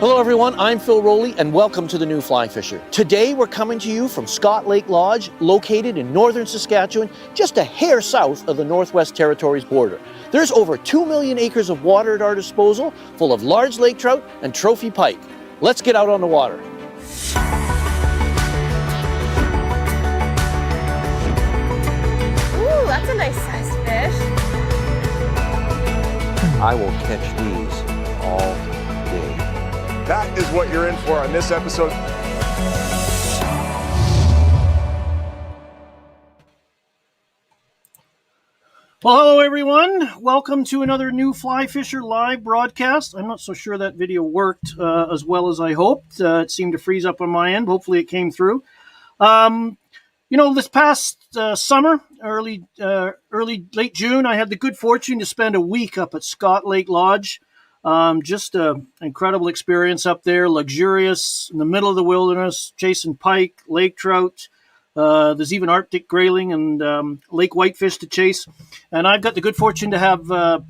Hello everyone, I'm Phil Rowley and welcome to the New Fly Fisher. Today we're coming to you from Scott Lake Lodge, located in northern Saskatchewan, just a hair south of the Northwest Territories border. There's over 2 million acres of water at our disposal, full of large lake trout and trophy pike. Let's get out on the water. Ooh, that's a nice sized fish. I will catch these all day. That is what you're in for on this episode. Well, hello everyone. Welcome to another New Fly Fisher live broadcast. I'm not so sure that video worked as well as I hoped. It seemed to freeze up on my end. Hopefully it came through. This past summer, late June, I had the good fortune to spend a week up at Scott Lake Lodge. Just an incredible experience up there, luxurious, in the middle of the wilderness, chasing pike, lake trout. There's even Arctic grayling and lake whitefish to chase. And I've got the good fortune to have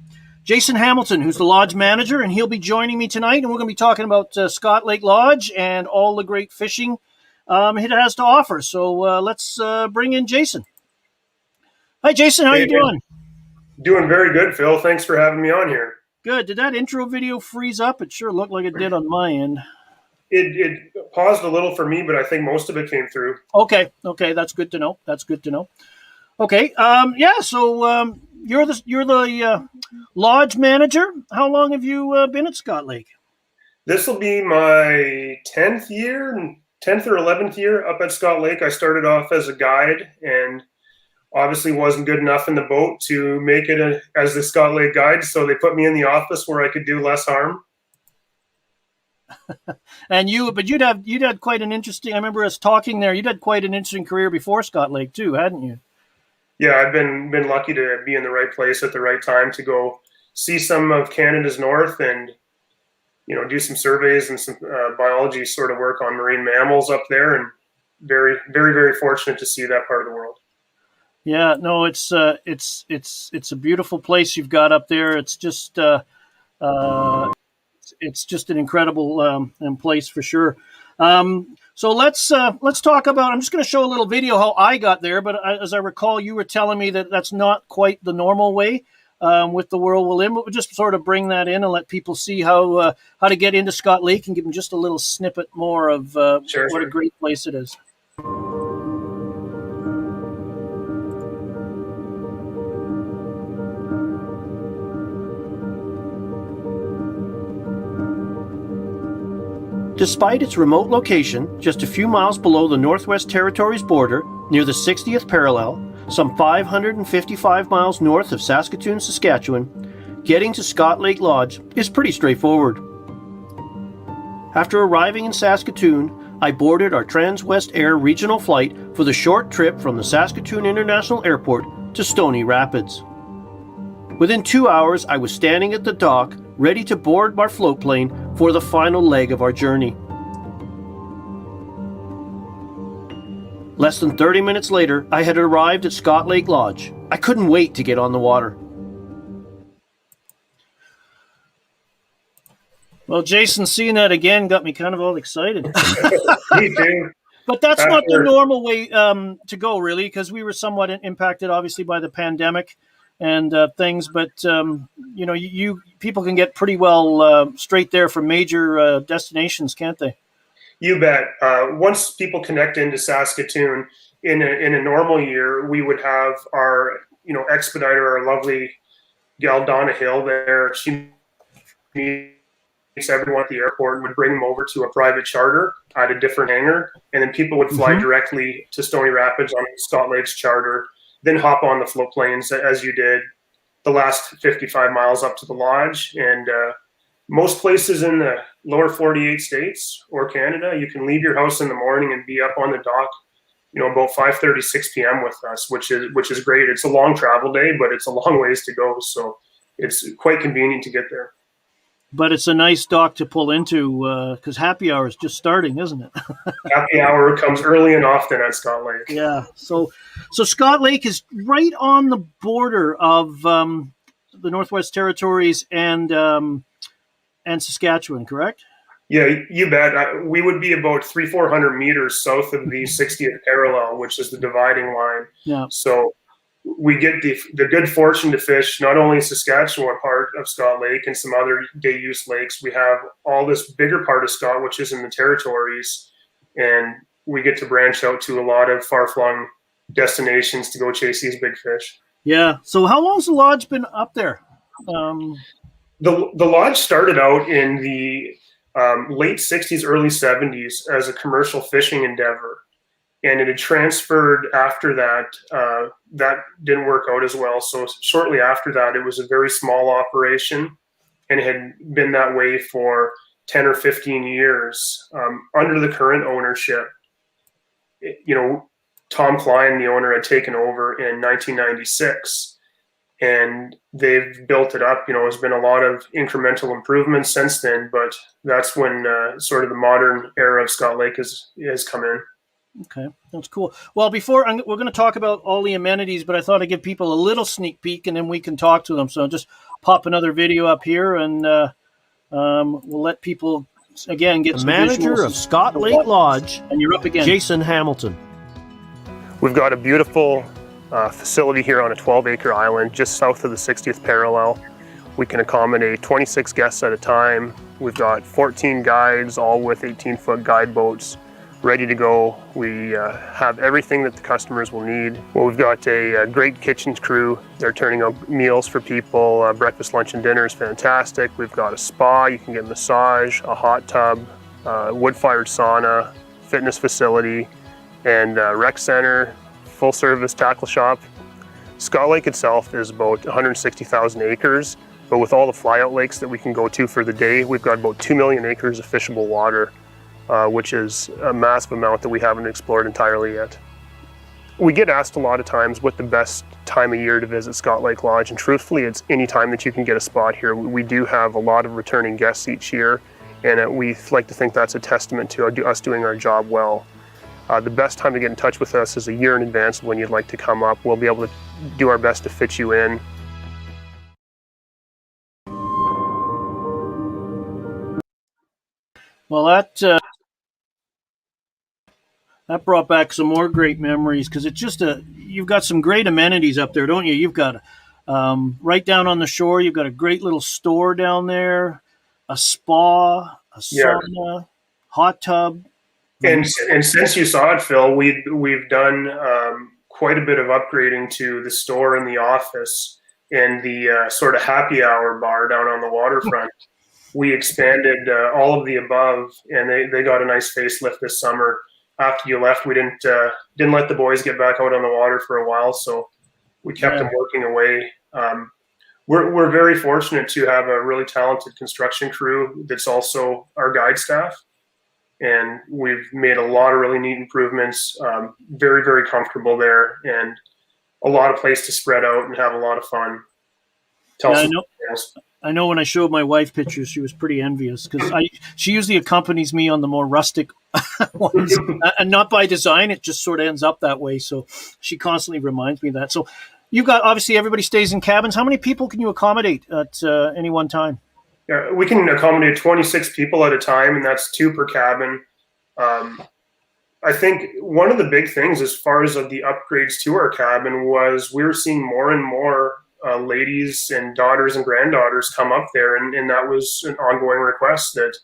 Jason Hamilton, who's the lodge manager, and he'll be joining me tonight. And we're going to be talking about Scott Lake Lodge and all the great fishing it has to offer. So let's bring in Jason. Hi, Jason. How you doing? Doing very good, Phil. Thanks for having me on here. Good. Did that intro video freeze up? It sure looked like it did on my end. It paused a little for me, but I think most of it came through. Okay. That's good to know. Okay. So you're the lodge manager. How long have you been at Scott Lake? This will be my 10th or 11th year up at Scott Lake. I started off as a guide and obviously wasn't good enough in the boat to make it as the Scott Lake guide, so they put me in the office where I could do less harm. And you'd had quite an interesting. I remember us talking there. You'd had quite an interesting career before Scott Lake too, hadn't you? Yeah, I've been lucky to be in the right place at the right time to go see some of Canada's north and do some surveys and some biology sort of work on marine mammals up there, and very, very, very fortunate to see that part of the world. Yeah, no, it's a beautiful place you've got up there. It's just an incredible place for sure. So let's talk about. I'm just going to show a little video how I got there. But as I recall, you were telling me that that's not quite the normal way with the whirlwind in. But we'll just sort of bring that in and let people see how to get into Scott Lake and give them just a little snippet more of what a great place it is. Despite its remote location, just a few miles below the Northwest Territories border, near the 60th parallel, some 555 miles north of Saskatoon, Saskatchewan, getting to Scott Lake Lodge is pretty straightforward. After arriving in Saskatoon, I boarded our Transwest Air regional flight for the short trip from the Saskatoon International Airport to Stony Rapids. Within 2 hours, I was standing at the dock, ready to board our float plane for the final leg of our journey. Less than 30 minutes later, I had arrived at Scott Lake Lodge. I couldn't wait to get on the water. Well, Jason, seeing that again got me kind of all excited. Me too. But that's not the normal way to go, really, because we were somewhat impacted, obviously, by the pandemic and things. But people can get pretty well straight there from major destinations, can't they? You bet. Once people connect into Saskatoon in a normal year, we would have our expediter, our lovely gal Donna Hill there. She meets everyone at the airport and would bring them over to a private charter at a different hangar, and then people would fly directly to Stony Rapids on Scott Lake's charter, then hop on the float planes as you did the last 55 miles up to the lodge. And most places in the lower 48 states or Canada, you can leave your house in the morning and be up on the dock, about 5:30, 6 p.m. with us, which is great. It's a long travel day, but it's a long ways to go. So it's quite convenient to get there. But it's a nice dock to pull into because happy hour is just starting, isn't it? Happy hour comes early and often at Scott Lake. Yeah. So Scott Lake is right on the border of the Northwest Territories and Saskatchewan, correct? Yeah, you bet. We would be about 400 meters south of the 60th parallel, which is the dividing line. Yeah. So we get the good fortune to fish not only Saskatchewan part of Scott Lake and some other day use lakes. We have all this bigger part of Scott, which is in the territories, and we get to branch out to a lot of far-flung destinations to go chase these big fish. Yeah. So how long's the lodge been up there? The lodge started out in the late 60s, early 70s as a commercial fishing endeavor. And it had transferred after that. That didn't work out as well. So shortly after that, it was a very small operation, and it had been that way for 10 or 15 years. Under the current ownership, Tom Klein, the owner, had taken over in 1996. And they've built it up. There's been a lot of incremental improvements since then, but that's when sort of the modern era of Scott Lake has come in. Okay, that's cool. Well, we're going to talk about all the amenities, but I thought I'd give people a little sneak peek, and then we can talk to them. So just pop another video up here, and we'll let people, again, get The some manager visuals. of Scott Lake Lodge, And you're up again. Jason Hamilton. We've got a beautiful facility here on a 12-acre island just south of the 60th parallel. We can accommodate 26 guests at a time. We've got 14 guides, all with 18-foot guide boats ready to go. We have everything that the customers will need. Well, we've got a great kitchen crew. They're turning out meals for people. Breakfast, lunch, and dinner is fantastic. We've got a spa. You can get a massage, a hot tub, wood-fired sauna, fitness facility, and rec center, full-service tackle shop. Scott Lake itself is about 160,000 acres, but with all the flyout lakes that we can go to for the day, we've got about 2 million acres of fishable water, which is a massive amount that we haven't explored entirely yet. We get asked a lot of times what the best time of year to visit Scott Lake Lodge, and truthfully, it's any time that you can get a spot here. We do have a lot of returning guests each year, and we like to think that's a testament to us doing our job well. The best time to get in touch with us is a year in advance of when you'd like to come up. We'll be able to do our best to fit you in. Well, that brought back some more great memories, because it's just you've got some great amenities up there, don't you? You've got right down on the shore, you've got a great little store down there, a spa, a sauna, hot tub. And since you saw it, Phil, we've done quite a bit of upgrading to the store and the office and the sort of happy hour bar down on the waterfront. We expanded all of the above, and they got a nice facelift this summer. After you left, we didn't let the boys get back out on the water for a while, so we kept them working away. We're very fortunate to have a really talented construction crew that's also our guide staff. And we've made a lot of really neat improvements, very, very comfortable there, and a lot of place to spread out and have a lot of fun. I know when I showed my wife pictures, she was pretty envious, because she usually accompanies me on the more rustic ones, and not by design. It just sort of ends up that way. So she constantly reminds me of that. So you've got, obviously, everybody stays in cabins. How many people can you accommodate at any one time? Yeah, we can accommodate 26 people at a time, and that's 2 per cabin. I think one of the big things as far as the upgrades to our cabin was we were seeing more and more ladies and daughters and granddaughters come up there, and that was an ongoing request that,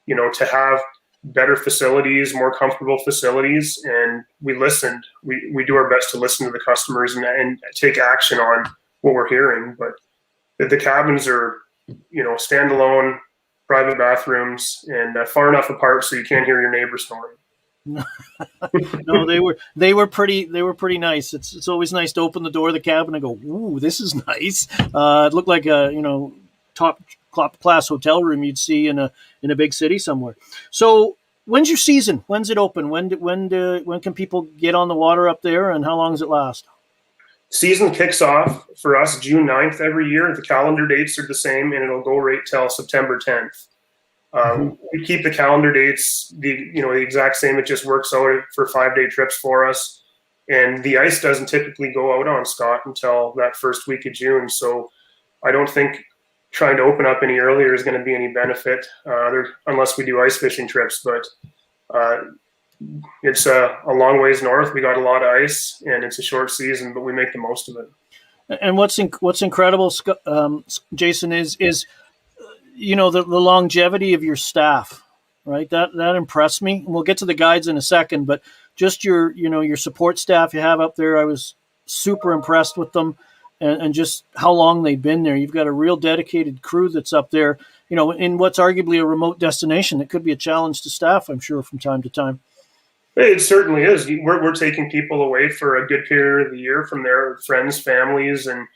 to have better facilities, more comfortable facilities, and we listened. We do our best to listen to the customers and take action on what we're hearing, but the cabins are standalone, private bathrooms, and far enough apart so you can't hear your neighbor snoring. No, they were pretty nice. It's always nice to open the door of the cabin and go, "Ooh, this is nice." It looked like a top class hotel room you'd see in a big city somewhere. So, when's your season? When's it open? When can people get on the water up there, and how long does it last? Season kicks off for us June 9th every year. The calendar dates are the same, and it'll go right till September 10th. We keep the calendar dates the exact same. It just works out for 5-day trips for us. And the ice doesn't typically go out on Scott until that first week of June. So I don't think trying to open up any earlier is going to be any benefit, unless we do ice fishing trips. But it's a long ways north. We got a lot of ice, and it's a short season, but we make the most of it. And what's incredible, Jason, is the longevity of your staff, right? That impressed me. And we'll get to the guides in a second, but just your support staff you have up there, I was super impressed with them. And just how long they've been there. You've got a real dedicated crew that's up there, in what's arguably a remote destination. It could be a challenge to staff, I'm sure, from time to time. It certainly is. We're taking people away for a good period of the year from their friends, families, and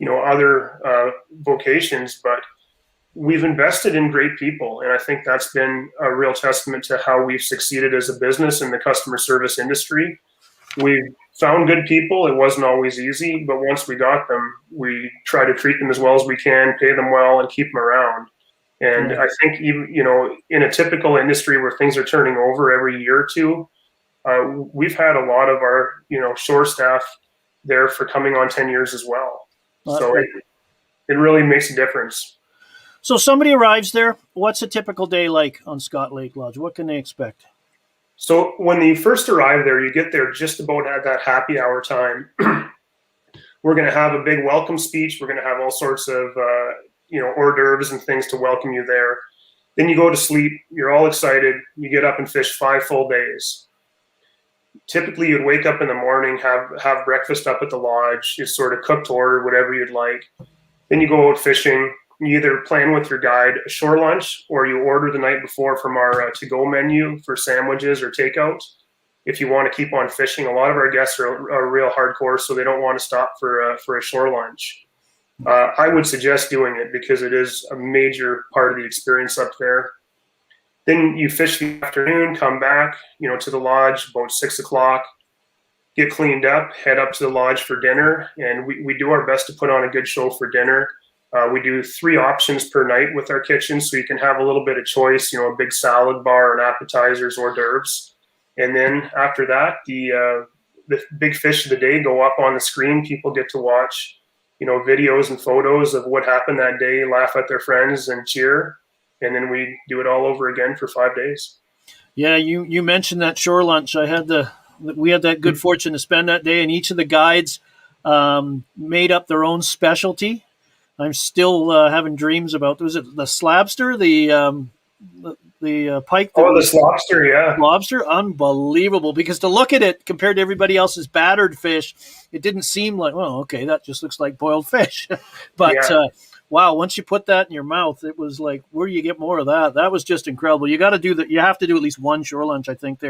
other vocations. But we've invested in great people, and I think that's been a real testament to how we've succeeded as a business in the customer service industry. We've found good people. It wasn't always easy, but once we got them, we try to treat them as well as we can, pay them well, and keep them around. And I think even in a typical industry where things are turning over every year or two, we've had a lot of our shore staff there for coming on 10 years as well. So it really makes a difference. So somebody arrives there. What's a typical day like on Scott Lake Lodge? What can they expect? So when you first arrive there, you get there just about at that happy hour time. We're going to have a big welcome speech. We're going to have all sorts of, hors d'oeuvres and things to welcome you there. Then you go to sleep. You're all excited. You get up and fish 5 full days. Typically, you'd wake up in the morning, have breakfast up at the lodge. It's sort of cooked to order, whatever you'd like. Then you go out fishing. You either plan with your guide a shore lunch, or you order the night before from our to-go menu for sandwiches or takeout. If you want to keep on fishing, a lot of our guests are real hardcore, so they don't want to stop for a shore lunch. I would suggest doing it because it is a major part of the experience up there. Then you fish the afternoon, come back, to the lodge about 6 o'clock, get cleaned up, head up to the lodge for dinner, and we do our best to put on a good show for dinner. We do 3 options per night with our kitchen, so you can have a little bit of choice, a big salad bar and appetizers, hors d'oeuvres. And then after that, the big fish of the day go up on the screen. People get to watch, videos and photos of what happened that day, laugh at their friends and cheer. And then we do it all over again for 5 days. Yeah, you mentioned that shore lunch. We had that good fortune to spend that day, and each of the guides made up their own specialty. I'm still having dreams about, was it the slabster, the pike? The lobster, yeah. Lobster, unbelievable, because to look at it compared to everybody else's battered fish, it didn't seem like, well, okay, that just looks like boiled fish. But wow, once you put that in your mouth, it was like, where do you get more of that? That was just incredible. You got to do that. You have to do at least one shore lunch, I think.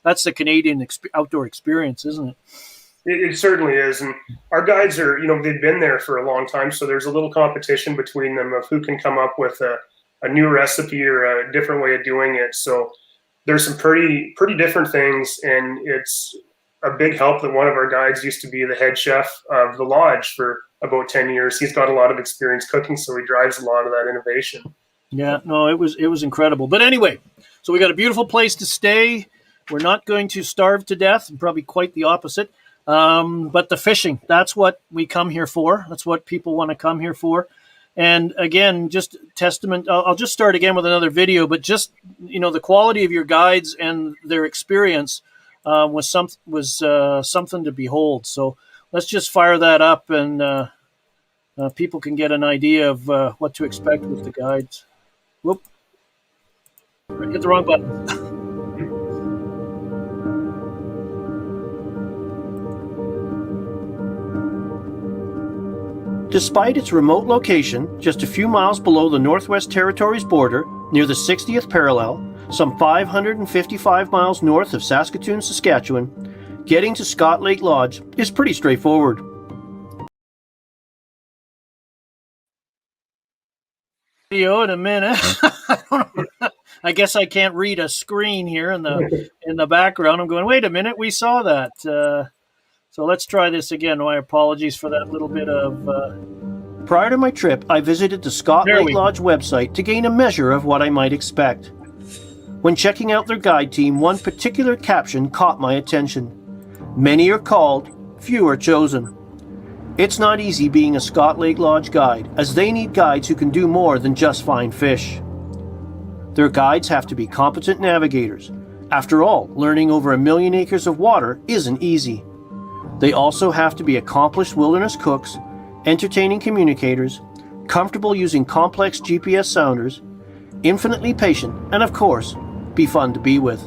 That's the Canadian outdoor experience, isn't it? It certainly is. And our guides are, they've been there for a long time. So there's a little competition between them of who can come up with a new recipe or a different way of doing it. So there's some pretty different things. And it's a big help that one of our guides used to be the head chef of the lodge for about 10 years. He's got a lot of experience cooking, so he drives a lot of that innovation. Yeah, no, it was incredible. But anyway, so we got a beautiful place to stay. We're not going to starve to death, and probably quite the opposite. But the fishing, that's what we come here for. That's what people want to come here for. And again, just testament, I'll just start again with another video, but just, the quality of your guides and their experience was something to behold. So let's just fire that up, and people can get an idea of what to expect with the guides. Whoop. Hit the wrong button. Despite its remote location, just a few miles below the Northwest Territories border, near the 60th parallel, some 555 miles north of Saskatoon, Saskatchewan, getting to Scott Lake Lodge is pretty straightforward. Video in a minute. I guess I can't read a screen here in the background. I'm going, wait a minute, we saw that. So let's try this again. My apologies for that little bit of... Prior to my trip, I visited the Scott Lake Lodge website to gain a measure of what I might expect. When checking out their guide team, one particular caption caught my attention. Many are called, few are chosen. It's not easy being a Scott Lake Lodge guide, as they need guides who can do more than just find fish. Their guides have to be competent navigators. After all, learning over 1 million acres of water isn't easy. They also have to be accomplished wilderness cooks, entertaining communicators, comfortable using complex GPS sounders, infinitely patient, and of course, be fun to be with.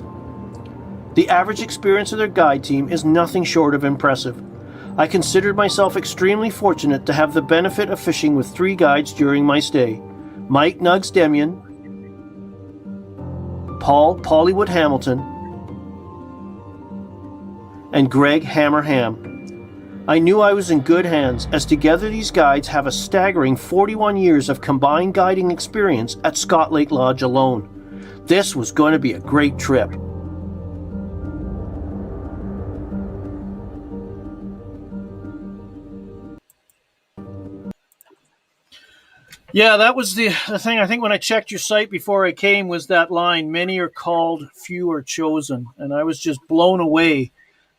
The average experience of their guide team is nothing short of impressive. I considered myself extremely fortunate to have the benefit of fishing with 3 guides during my stay: Mike Nugs Demian, Paul Pollywood Hamilton, and Greg Hammer Ham. I knew I was in good hands, as together these guides have a staggering 41 years of combined guiding experience at Scott Lake Lodge alone. This was going to be a great trip. Yeah, that was the thing. I think when I checked your site before I came was that line, many are called, few are chosen. And I was just blown away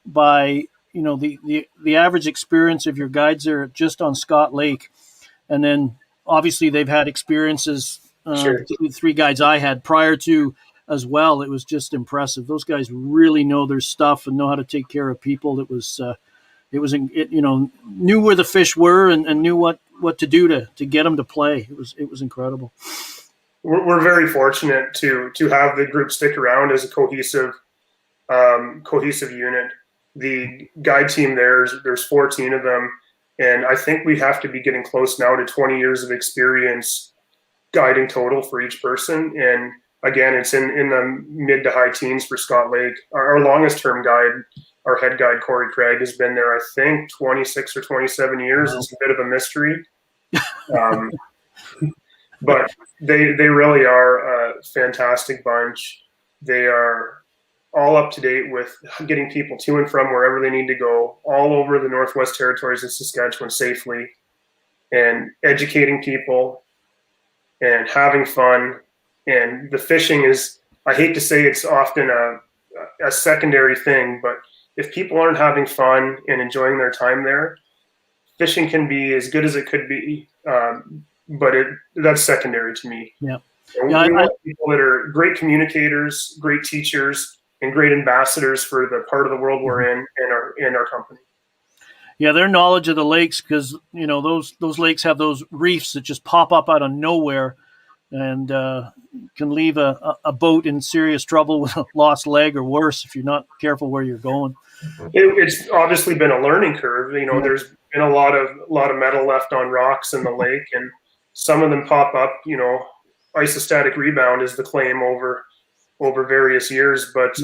by, the average experience of your guides there just on Scott Lake. And then obviously they've had experiences, Sure. the 3 guides I had prior to as well. It was just impressive. Those guys really know their stuff and know how to take care of people. It was knew where the fish were and knew what to do to get them to play. It was incredible. We're very fortunate to have the group stick around as a cohesive unit. The guide team there's 14 of them, and I think we have to be getting close now to 20 years of experience guiding total for each person. And again, it's in the mid to high teens for Scott Lake. Our longest term guide, our head guide, Corey Craig, has been there, I think, 26 or 27 years. Wow. It's a bit of a mystery. But they really are a fantastic bunch. They are all up to date with getting people to and from wherever they need to go, all over the Northwest Territories and Saskatchewan safely, and educating people and having fun. And the fishing is, I hate to say it's often a secondary thing, but if people aren't having fun and enjoying their time there, fishing can be as good as it could be, but that's secondary to me. Yeah. We want people that are great communicators, great teachers, and great ambassadors for the part of the world we're in and our company. Yeah, their knowledge of the lakes, because those lakes have those reefs that just pop up out of nowhere and can leave a boat in serious trouble with a lost leg or worse if you're not careful where you're going. It's obviously been a learning curve. There's been a lot of metal left on rocks in the lake, and some of them pop up. Isostatic rebound is the claim over various years, but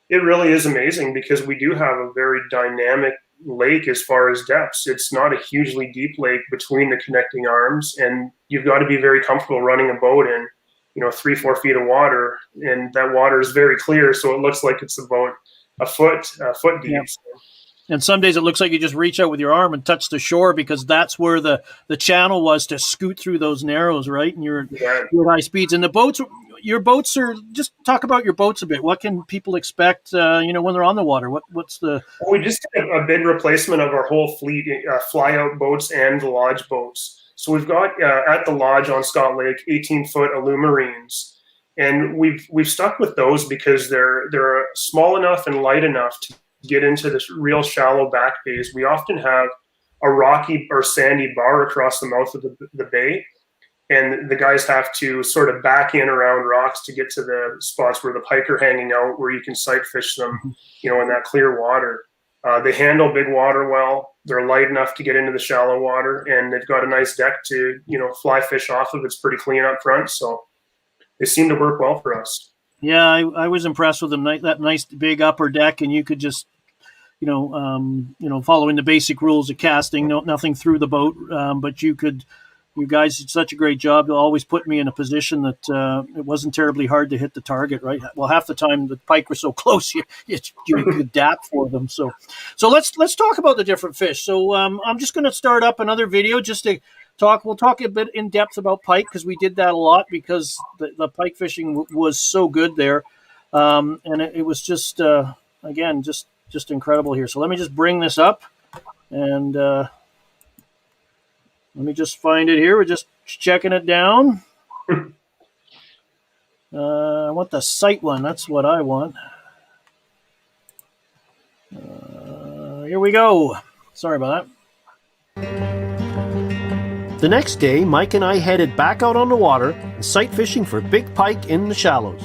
it really is amazing because we do have a very dynamic lake as far as depths. It's not a hugely deep lake between the connecting arms, and you've got to be very comfortable running a boat in 3-4 feet of water, and that water is very clear, so it looks like it's about a foot deep. Yeah. And some days it looks like you just reach out with your arm and touch the shore because that's where the channel was to scoot through those narrows, right? And you're at high speeds. And your boats are, just talk about your boats a bit. What can people expect, when they're on the water? What's the... Well, we just did a big replacement of our whole fleet, fly-out boats and the lodge boats. So we've got, at the lodge on Scott Lake, 18-foot Alumarines. And we've stuck with those because they're small enough and light enough to get into this real shallow back bays. We often have a rocky or sandy bar across the mouth of the bay, and the guys have to sort of back in around rocks to get to the spots where the pike are hanging out, where you can sight fish them, in that clear water. They handle big water well. They're light enough to get into the shallow water, and they've got a nice deck to, fly fish off of. It's pretty clean up front, so they seem to work well for us. Yeah, I was impressed with them. That nice big upper deck, and you could just, following the basic rules of casting, nothing through the boat, but you guys did such a great job. You always put me in a position that it wasn't terribly hard to hit the target, right? Well, half the time the pike were so close, you could adapt for them. So let's talk about the different fish. So I'm just going to start up another video just to talk. We'll talk a bit in depth about pike because we did that a lot because the pike fishing was so good there, and it was just again just incredible here. So let me just bring this up and Let me just find it here. We're just checking it down. I want the sight one. That's what I want. Here we go. Sorry about that. The next day, Mike and I headed back out on the water and sight fishing for big pike in the shallows.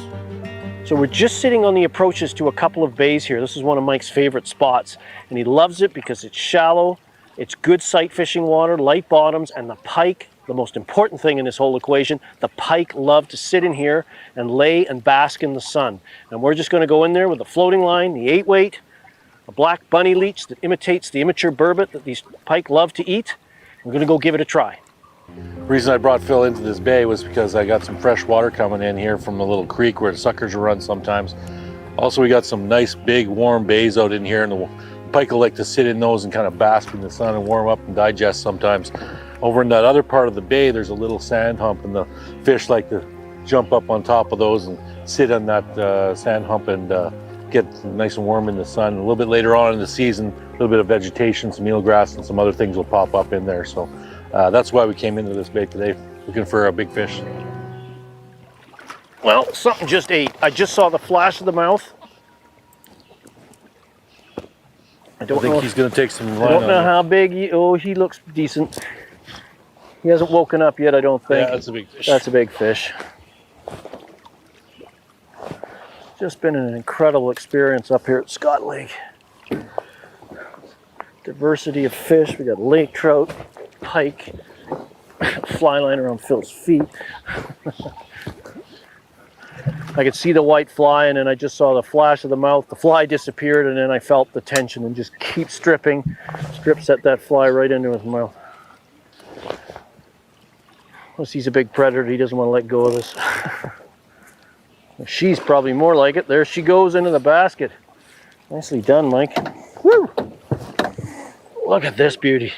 So we're just sitting on the approaches to a couple of bays here. This is one of Mike's favorite spots, and he loves it because it's shallow, it's good sight fishing water, light bottoms, and the pike, the most important thing in this whole equation, the pike love to sit in here and lay and bask in the sun. And we're just going to go in there with the floating line, the 8-weight, a black bunny leech that imitates the immature burbot that these pike love to eat. We're going to go give it a try. The reason I brought Phil into this bay was because I got some fresh water coming in here from a little creek where the suckers run sometimes. Also, we got some nice big warm bays out in here, and the pike will like to sit in those and kind of bask in the sun and warm up and digest sometimes. Over in that other part of the bay, there's a little sand hump, and the fish like to jump up on top of those and sit on that sand hump and get nice and warm in the sun. A little bit later on in the season, a little bit of vegetation, some eelgrass and some other things will pop up in there. So that's why we came into this bay today, looking for a big fish. Well, something just ate. I just saw the flash of the mouth. I think he's going to take some line. I don't know how big he looks decent. He hasn't woken up yet, I don't think. Yeah, that's a big fish. That's a big fish. Just been an incredible experience up here at Scott Lake. Diversity of fish. We got lake trout, pike, fly line around Phil's feet. I could see the white fly, and then I just saw the flash of the mouth. The fly disappeared, and then I felt the tension and just keep stripping. Strip set that fly right into his mouth. Unless he's a big predator, he doesn't want to let go of this. She's probably more like it. There she goes into the basket. Nicely done, Mike. Woo! Look at this beauty.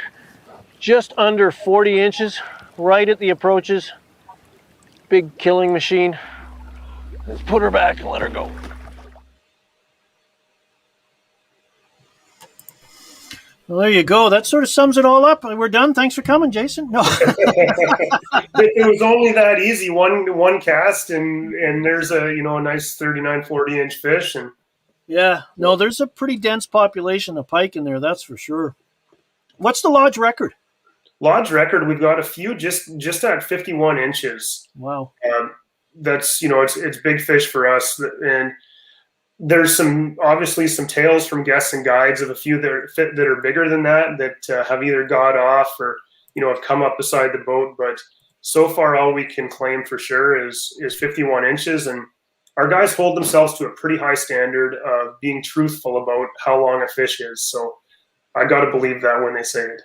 Just under 40 inches, right at the approaches. Big killing machine. Let's put her back and let her go. Well, there you go. That sort of sums it all up. We're done. Thanks for coming, Jason. No. It was only that easy. One cast, and there's a nice 39, 40-inch fish. And yeah, no, there's a pretty dense population of pike in there. That's for sure. What's the lodge record? Lodge record, we've got a few just at 51 inches. Wow. That's it's big fish for us, and there's obviously some tales from guests and guides of a few that are bigger than that have either got off or have come up beside the boat. But so far, all we can claim for sure is 51 inches, and our guys hold themselves to a pretty high standard of being truthful about how long a fish is. So I got to believe that when they say it.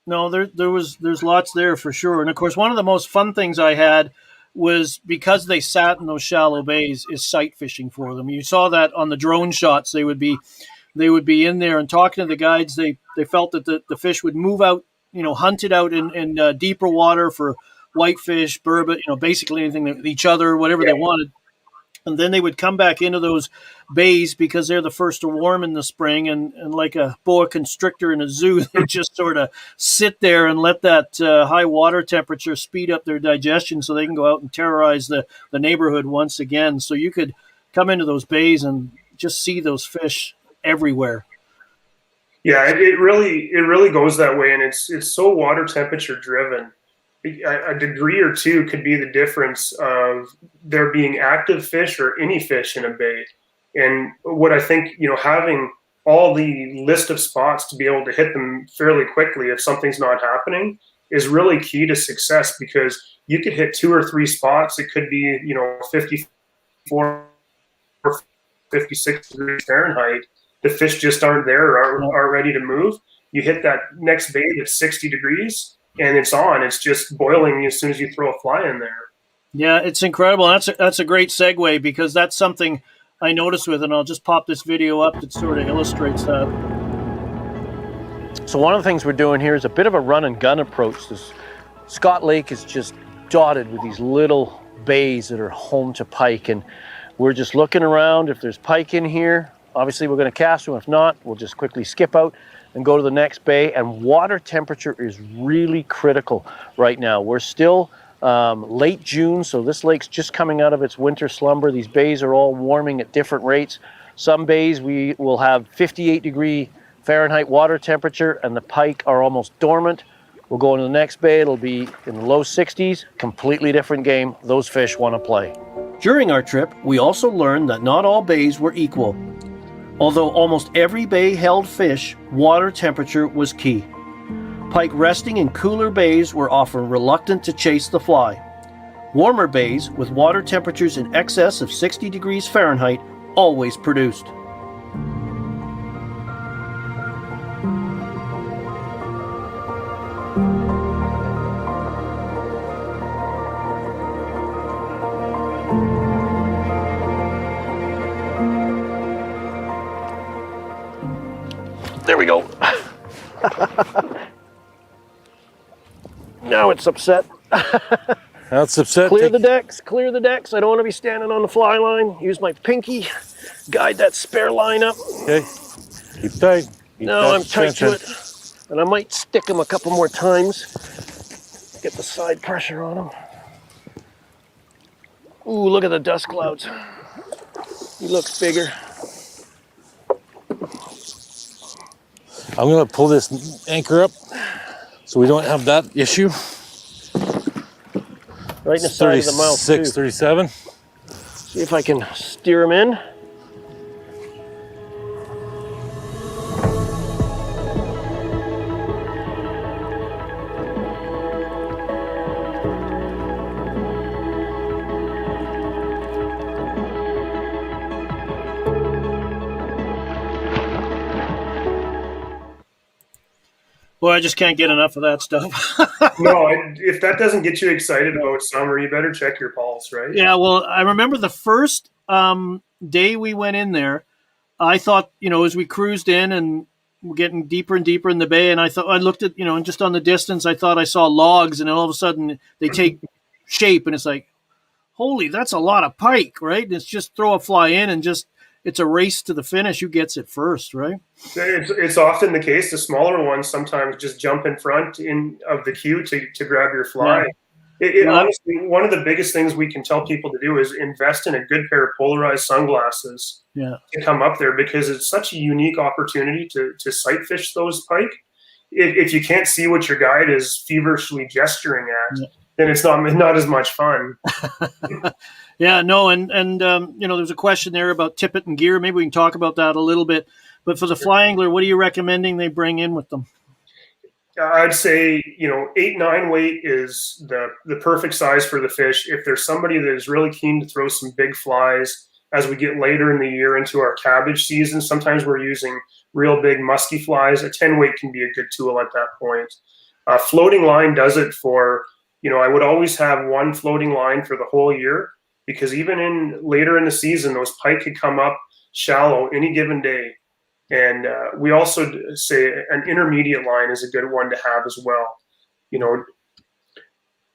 No, there's lots there for sure, and of course, one of the most fun things I had was because they sat in those shallow bays is sight fishing for them. You saw that on the drone shots. They would be in there and talking to the guides. They felt that the fish would move out, hunted out in deeper water for whitefish, burbot, basically anything, each other, whatever they wanted. And then they would come back into those bays because they're the first to warm in the spring. And like a boa constrictor in a zoo, they just sort of sit there and let that high water temperature speed up their digestion so they can go out and terrorize the neighborhood once again. So you could come into those bays and just see those fish everywhere. Yeah, it really goes that way. And it's so water temperature driven. A degree or two could be the difference of there being active fish or any fish in a bay. And what I think, having all the list of spots to be able to hit them fairly quickly if something's not happening is really key to success, because you could hit 2 or 3 spots. It could be, 54 or 56 degrees Fahrenheit. The fish just aren't there or aren't ready to move. You hit that next bay that's 60 degrees. And it's on. It's just boiling as soon as you throw a fly in there. Yeah, it's incredible. That's a great segue, because that's something I noticed with, and I'll just pop this video up that sort of illustrates that. So one of the things we're doing here is a bit of a run and gun approach. This Scott Lake is just dotted with these little bays that are home to pike, and we're just looking around. If there's pike in here, obviously we're going to cast them. If not, we'll just quickly skip out. and go to the next bay. And water temperature is really critical right now. We're still late June, so this lake's just coming out of its winter slumber. These bays are all warming at different rates. Some bays we will have 58-degree Fahrenheit water temperature, and the pike are almost dormant. We'll go into the next bay, it'll be in the low 60s, completely different game. Those fish want to play. During our trip, we also learned that not all bays were equal. Although almost every bay held fish, water temperature was key. Pike resting in cooler bays were often reluctant to chase the fly. Warmer bays, with water temperatures in excess of 60 degrees Fahrenheit, always produced. There we go. Now it's upset. That's upset. Clear the decks, clear the decks. I don't want to be standing on the fly line. Use my pinky, guide that spare line up. Okay, keep tight. Now I'm tight to it. And I might stick him a couple more times. Get the side pressure on him. Ooh, look at the dust clouds. He looks bigger. I'm gonna pull this anchor up so we don't have that issue. Right in the side of the mouth, 36, too. 37. See if I can steer him in. Boy, I just can't get enough of that stuff. No, if that doesn't get you excited about summer, you better check your pulse, right? Yeah, well, I remember the first day we went in there, I thought, as we cruised in and we're getting deeper and deeper in the bay, and I looked at, and just on the distance, I thought I saw logs, and then all of a sudden they take shape, and it's like, holy, that's a lot of pike, right? And it's just throw a fly in and it's a race to the finish. Who gets it first, right? It's often the case. The smaller ones sometimes just jump in front of the queue to grab your fly. Yeah. Honestly, one of the biggest things we can tell people to do is invest in a good pair of polarized sunglasses to come up there, because it's such a unique opportunity to sight fish those pike. If you can't see what your guide is feverishly gesturing at, then it's not as much fun. Yeah, no, and there's a question there about tippet and gear. Maybe we can talk about that a little bit. But for the fly angler, what are you recommending they bring in with them? I'd say 8-9 weight is the perfect size for the fish. If there's somebody that is really keen to throw some big flies as we get later in the year into our cabbage season, sometimes we're using real big musky flies. A 10 weight can be a good tool at that point. Floating line does it for. I would always have one floating line for the whole year, because even later in the season, those pike could come up shallow any given day. And we also say an intermediate line is a good one to have as well.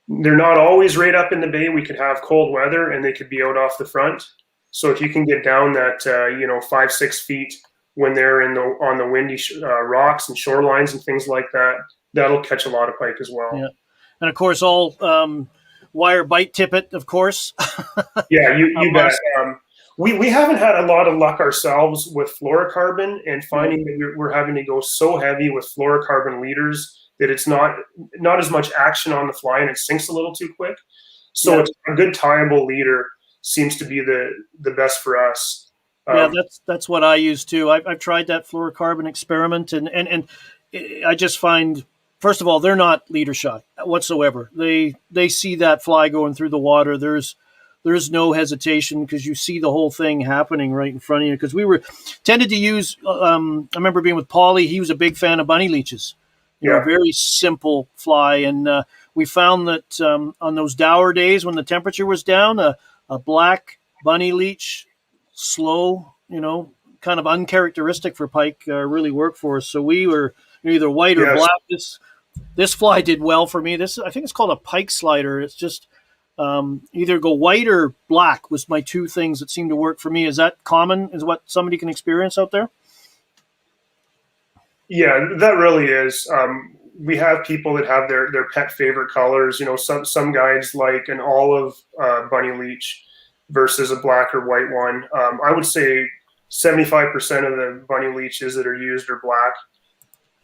They're not always right up in the bay. We could have cold weather and they could be out off the front. So if you can get down that 5-6 feet when they're on the windy rocks and shorelines and things like that, that'll catch a lot of pike as well. Yeah. And of course, all wire bite tippet, of course. Yeah, you bet. We haven't had a lot of luck ourselves with fluorocarbon, and finding that we're having to go so heavy with fluorocarbon leaders that it's not as much action on the fly and it sinks a little too quick. So it's a good tieable leader seems to be the best for us. That's what I use too. I've tried that fluorocarbon experiment, and I just find, first of all, they're not leader shot whatsoever. They see that fly going through the water. There's no hesitation, because you see the whole thing happening right in front of you. Because we were tended to use, I remember being with Paulie, he was a big fan of bunny leeches. A very simple fly. And we found that on those dour days when the temperature was down, a black bunny leech, slow, kind of uncharacteristic for pike, really worked for us. So we were either white or black. This fly did well for me. I think it's called a pike slider. It's just either go white or black was my two things that seemed to work for me. Is that common? Is what somebody can experience out there? Yeah, that really is. We have people that have their pet favorite colors. You know, some guides like an olive bunny leech versus a black or white one. I would say 75% of the bunny leeches that are used are black.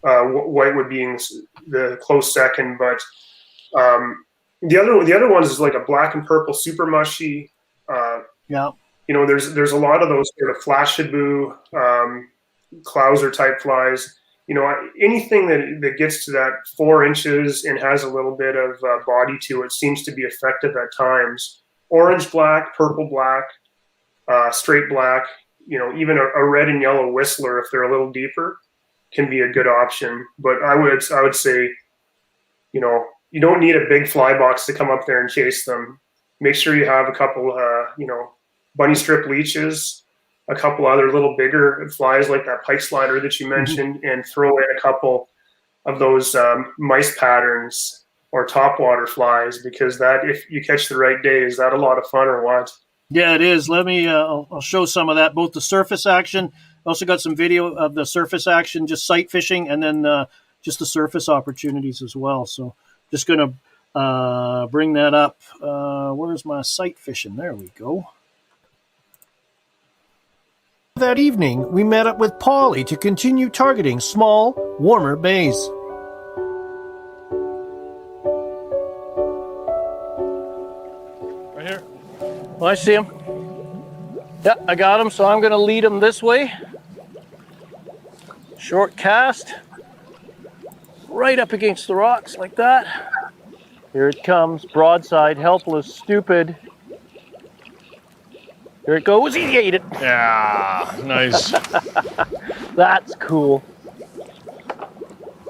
White would being the close second, but the other ones is like a black and purple super mushy. Yeah. You know, there's a lot of those sort of flashaboo, clouser type flies. You know, anything that gets to that 4 inches and has a little bit of body to it seems to be effective at times. Orange black, purple black, straight black. You know, even a red and yellow whistler, if they're a little deeper, can be a good option. But I would say, you know, you don't need a big fly box to come up there and chase them. Make sure you have a couple, you know, bunny strip leeches, a couple other little bigger flies like that pike slider that you mentioned, and throw in a couple of those mice patterns or topwater flies, because that, if you catch the right day, is that a lot of fun or what? Yeah, it is. Let me, I'll show some of that, both the surface action. Also got some video of the surface action, just sight fishing, and then just the surface opportunities as well. So just going to bring that up. Where's my sight fishing? There we go. That evening, we met up with Polly to continue targeting small, warmer bays. Right here. Well, I see him. Yeah, I got him, so I'm going to lead him this way. Short cast. Right up against the rocks like that. Here it comes, broadside, helpless, stupid. Here it goes, he ate it. Yeah, nice. That's cool.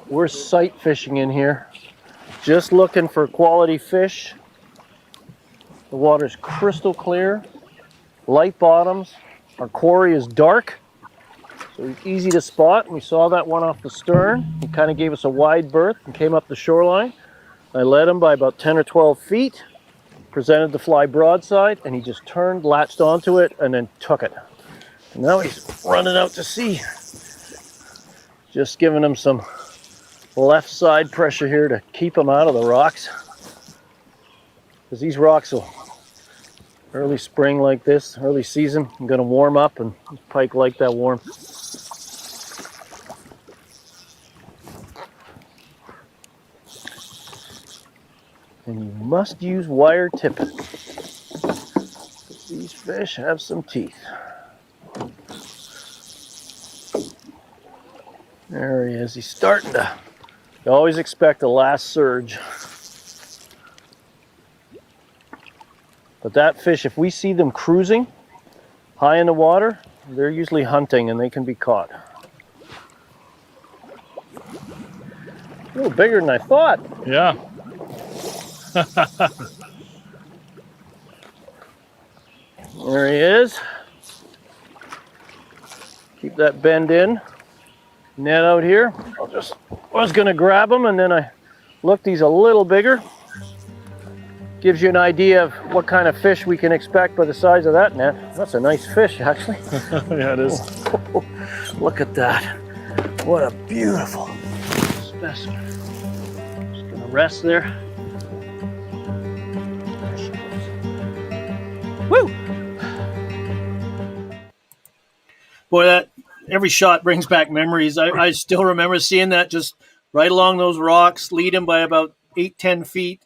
We're sight fishing in here. Just looking for quality fish. The water's crystal clear. Light bottoms. Our quarry is dark, so it's easy to spot. We saw that one off the stern. He kind of gave us a wide berth and came up the shoreline. I led him by about 10 or 12 feet. Presented the fly broadside, and he just turned, latched onto it, and then took it. And now he's running out to sea. Just giving him some left side pressure here to keep him out of the rocks. Because these rocks will, early spring like this, early season, I'm going to warm up, and pike like that warm. And you must use wire tippet. These fish have some teeth. There he is. He's starting to. You always expect a last surge. But that fish, if we see them cruising high in the water, they're usually hunting and they can be caught. A little bigger than I thought. Yeah. There he is. Keep that bend in. Net out here. I was going to grab him, and then I looked, he's a little bigger. Gives you an idea of what kind of fish we can expect by the size of that net. That's a nice fish, actually. Yeah, it is. Oh, look at that. What a beautiful specimen. Just going to rest there. Woo! Boy, that every shot brings back memories. I still remember seeing that just right along those rocks, lead him by about 8-10 feet.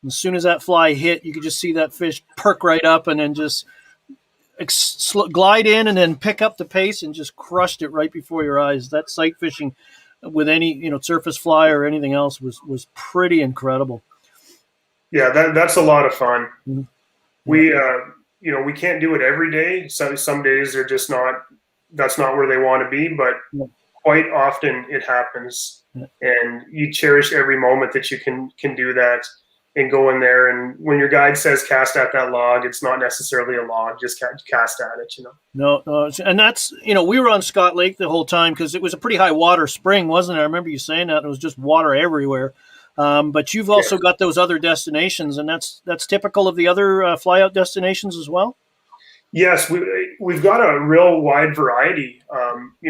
And as soon as that fly hit, you could just see that fish perk right up and then just glide in and then pick up the pace and just crushed it right before your eyes. That sight fishing with any surface fly or anything else was pretty incredible. Yeah, that's a lot of fun. Mm-hmm. We can't do it every day. Some days they're just not. That's not where they want to be. But quite often it happens, and you cherish every moment that you can do that and go in there. And when your guide says cast at that log, it's not necessarily a log. Just cast at it. No, and that's we were on Scott Lake the whole time because it was a pretty high water spring, wasn't it? I remember you saying that. It was just water everywhere. But you've also got those other destinations, and that's typical of the other fly-out destinations as well? Yes, we've got a real wide variety.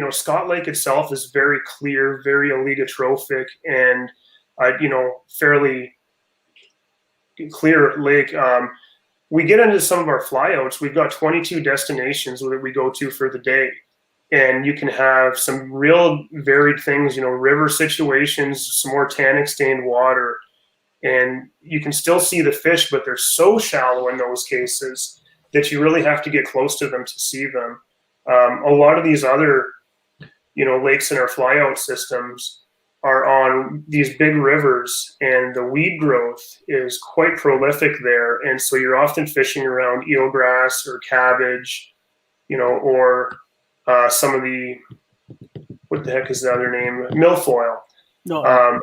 Scott Lake itself is very clear, very oligotrophic, and fairly clear lake. We get into some of our flyouts. We've got 22 destinations that we go to for the day, and you can have some real varied things. River situations, some more tannic stained water, and you can still see the fish, but they're so shallow in those cases that you really have to get close to them to see them. A lot of these other, lakes in our flyout systems are on these big rivers, and the weed growth is quite prolific there. And so you're often fishing around eelgrass or cabbage, or some of the, what the heck is the other name? Milfoil. No.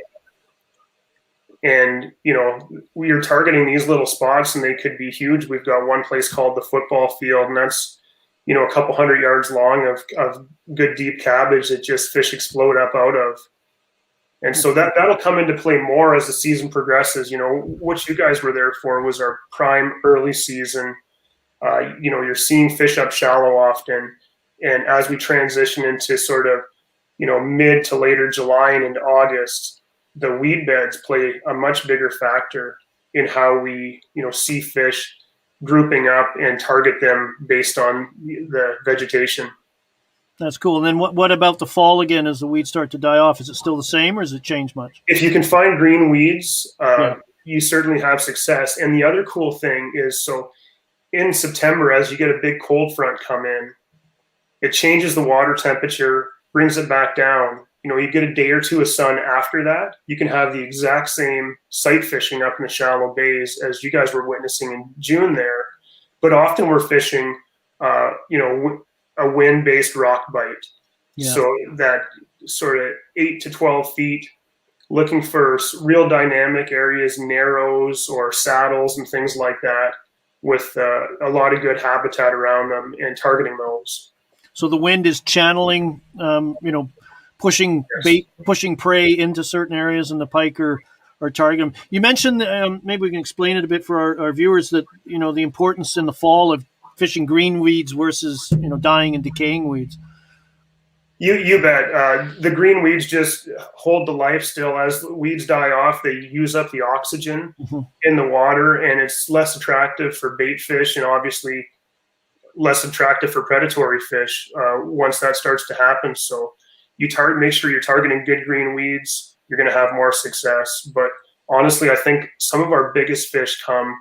And we are targeting these little spots, and they could be huge. We've got one place called the football field, and that's a couple 100 yards long of good deep cabbage that just fish explode up out of. And so that'll come into play more as the season progresses. What you guys were there for was our prime early season. You're seeing fish up shallow often, and as we transition into sort of mid to later July and into August, the weed beds play a much bigger factor in how we, see fish grouping up and target them based on the vegetation. That's cool. And then what about the fall again as the weeds start to die off? Is it still the same, or has it changed much? If you can find green weeds, you certainly have success. And the other cool thing is, so in September, as you get a big cold front come in, it changes the water temperature, brings it back down. You get a day or two of sun after that, you can have the exact same sight fishing up in the shallow bays as you guys were witnessing in June there. But often we're fishing, a wind-based rock bite. Yeah. So that sort of 8 to 12 feet, looking for real dynamic areas, narrows or saddles and things like that, with a lot of good habitat around them, and targeting those. So the wind is channeling, pushing bait, pushing prey into certain areas, and the pike are targeting them. You mentioned, maybe we can explain it a bit for our viewers, that the importance in the fall of fishing green weeds versus dying and decaying weeds. You bet. The green weeds just hold the life still. As the weeds die off, they use up the oxygen in the water, and it's less attractive for bait fish, and obviously less attractive for predatory fish once that starts to happen. So you make sure you're targeting good green weeds, you're going to have more success. But honestly, I think some of our biggest fish come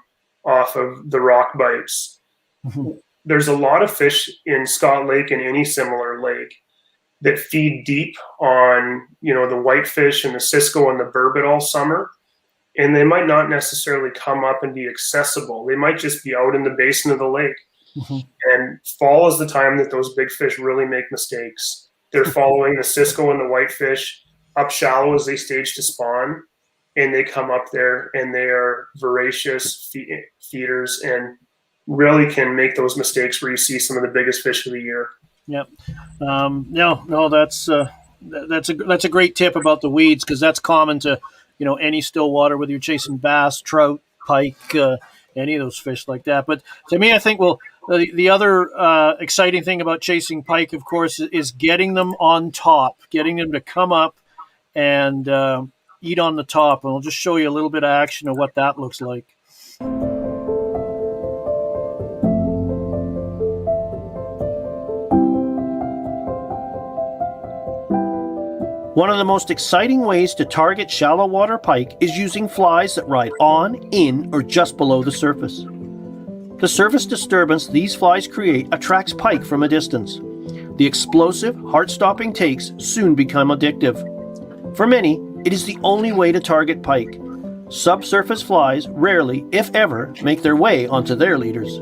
off of the rock bites. There's a lot of fish in Scott Lake and any similar lake that feed deep on, the whitefish and the cisco and the burbot all summer. And they might not necessarily come up and be accessible. They might just be out in the basin of the lake. And fall is the time that those big fish really make mistakes. They're following the cisco and the whitefish up shallow as they stage to spawn, and they come up there, and they are voracious feeders and really can make those mistakes where you see some of the biggest fish of the year. Yep. No, that's a great tip about the weeds, because that's common to any still water, whether you're chasing bass, trout, pike, any of those fish like that. But to me, I think the other exciting thing about chasing pike, of course, is getting them on top, getting them to come up and eat on the top. And I'll just show you a little bit of action of what that looks like. One of the most exciting ways to target shallow water pike is using flies that ride on, in, or just below the surface. The surface disturbance these flies create attracts pike from a distance. The explosive, heart-stopping takes soon become addictive. For many, it is the only way to target pike. Subsurface flies rarely, if ever, make their way onto their leaders.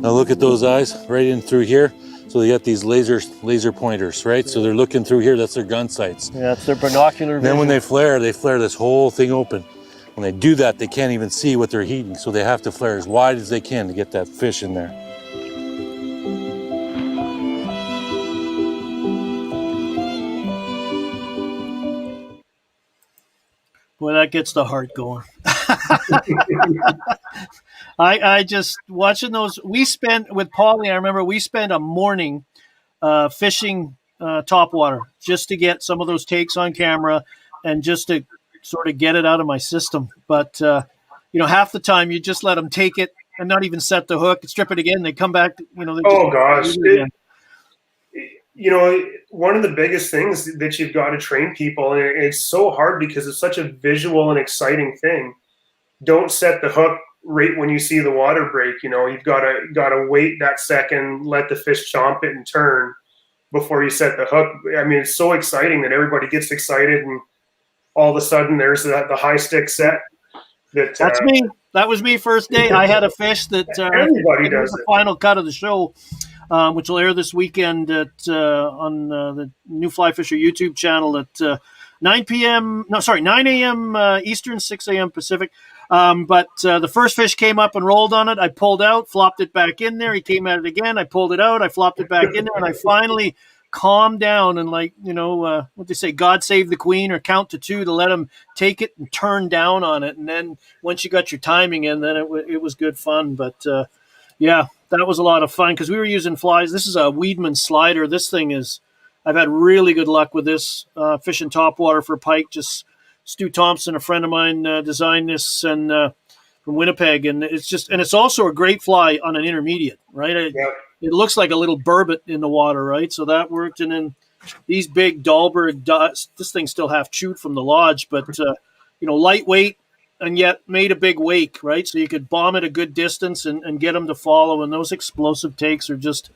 Now look at those eyes right in through here. So they got these laser pointers, right? So they're looking through here. That's their gun sights. Yeah, it's their binocular vision. Then when they flare this whole thing open. When they do that, they can't even see what they're eating. So they have to flare as wide as they can to get that fish in there. Boy, that gets the heart going. I just watching those. We spent with Polly. I remember we spent a morning fishing topwater just to get some of those takes on camera and just to sort of get it out of my system. But half the time you just let them take it and not even set the hook, strip it again. They come back. Oh gosh. One of the biggest things that you've got to train people, and it's so hard because it's such a visual and exciting thing. Don't set the hook right when you see the water break. You've got to wait that second, let the fish chomp it and turn before you set the hook. I mean, it's so exciting that everybody gets excited, and all of a sudden there's the high stick set. That's me. That was me first day. I had a fish that everybody does the final cut of the show, which will air this weekend on the New Fly Fisher YouTube channel at 9 a.m. Eastern, 6 a.m. Pacific. But the first fish came up and rolled on it. I pulled out, flopped it back in there. He came at it again. I pulled it out. I flopped it back in there. And I finally calmed down and what they say, God save the queen, or count to 2 to let him take it and turn down on it. And then once you got your timing in, then it was good fun. But yeah, that was a lot of fun because we were using flies. This is a Weedman slider. This thing I've had really good luck with this fishing topwater for pike. Just Stu Thompson, a friend of mine, designed this and from Winnipeg, and it's also a great fly on an intermediate, right? It looks like a little burbot in the water, right? So that worked. And then these big Dahlberg, this thing's still half chewed from the lodge, but lightweight and yet made a big wake, right? So you could bomb it a good distance and get them to follow. And those explosive takes are just,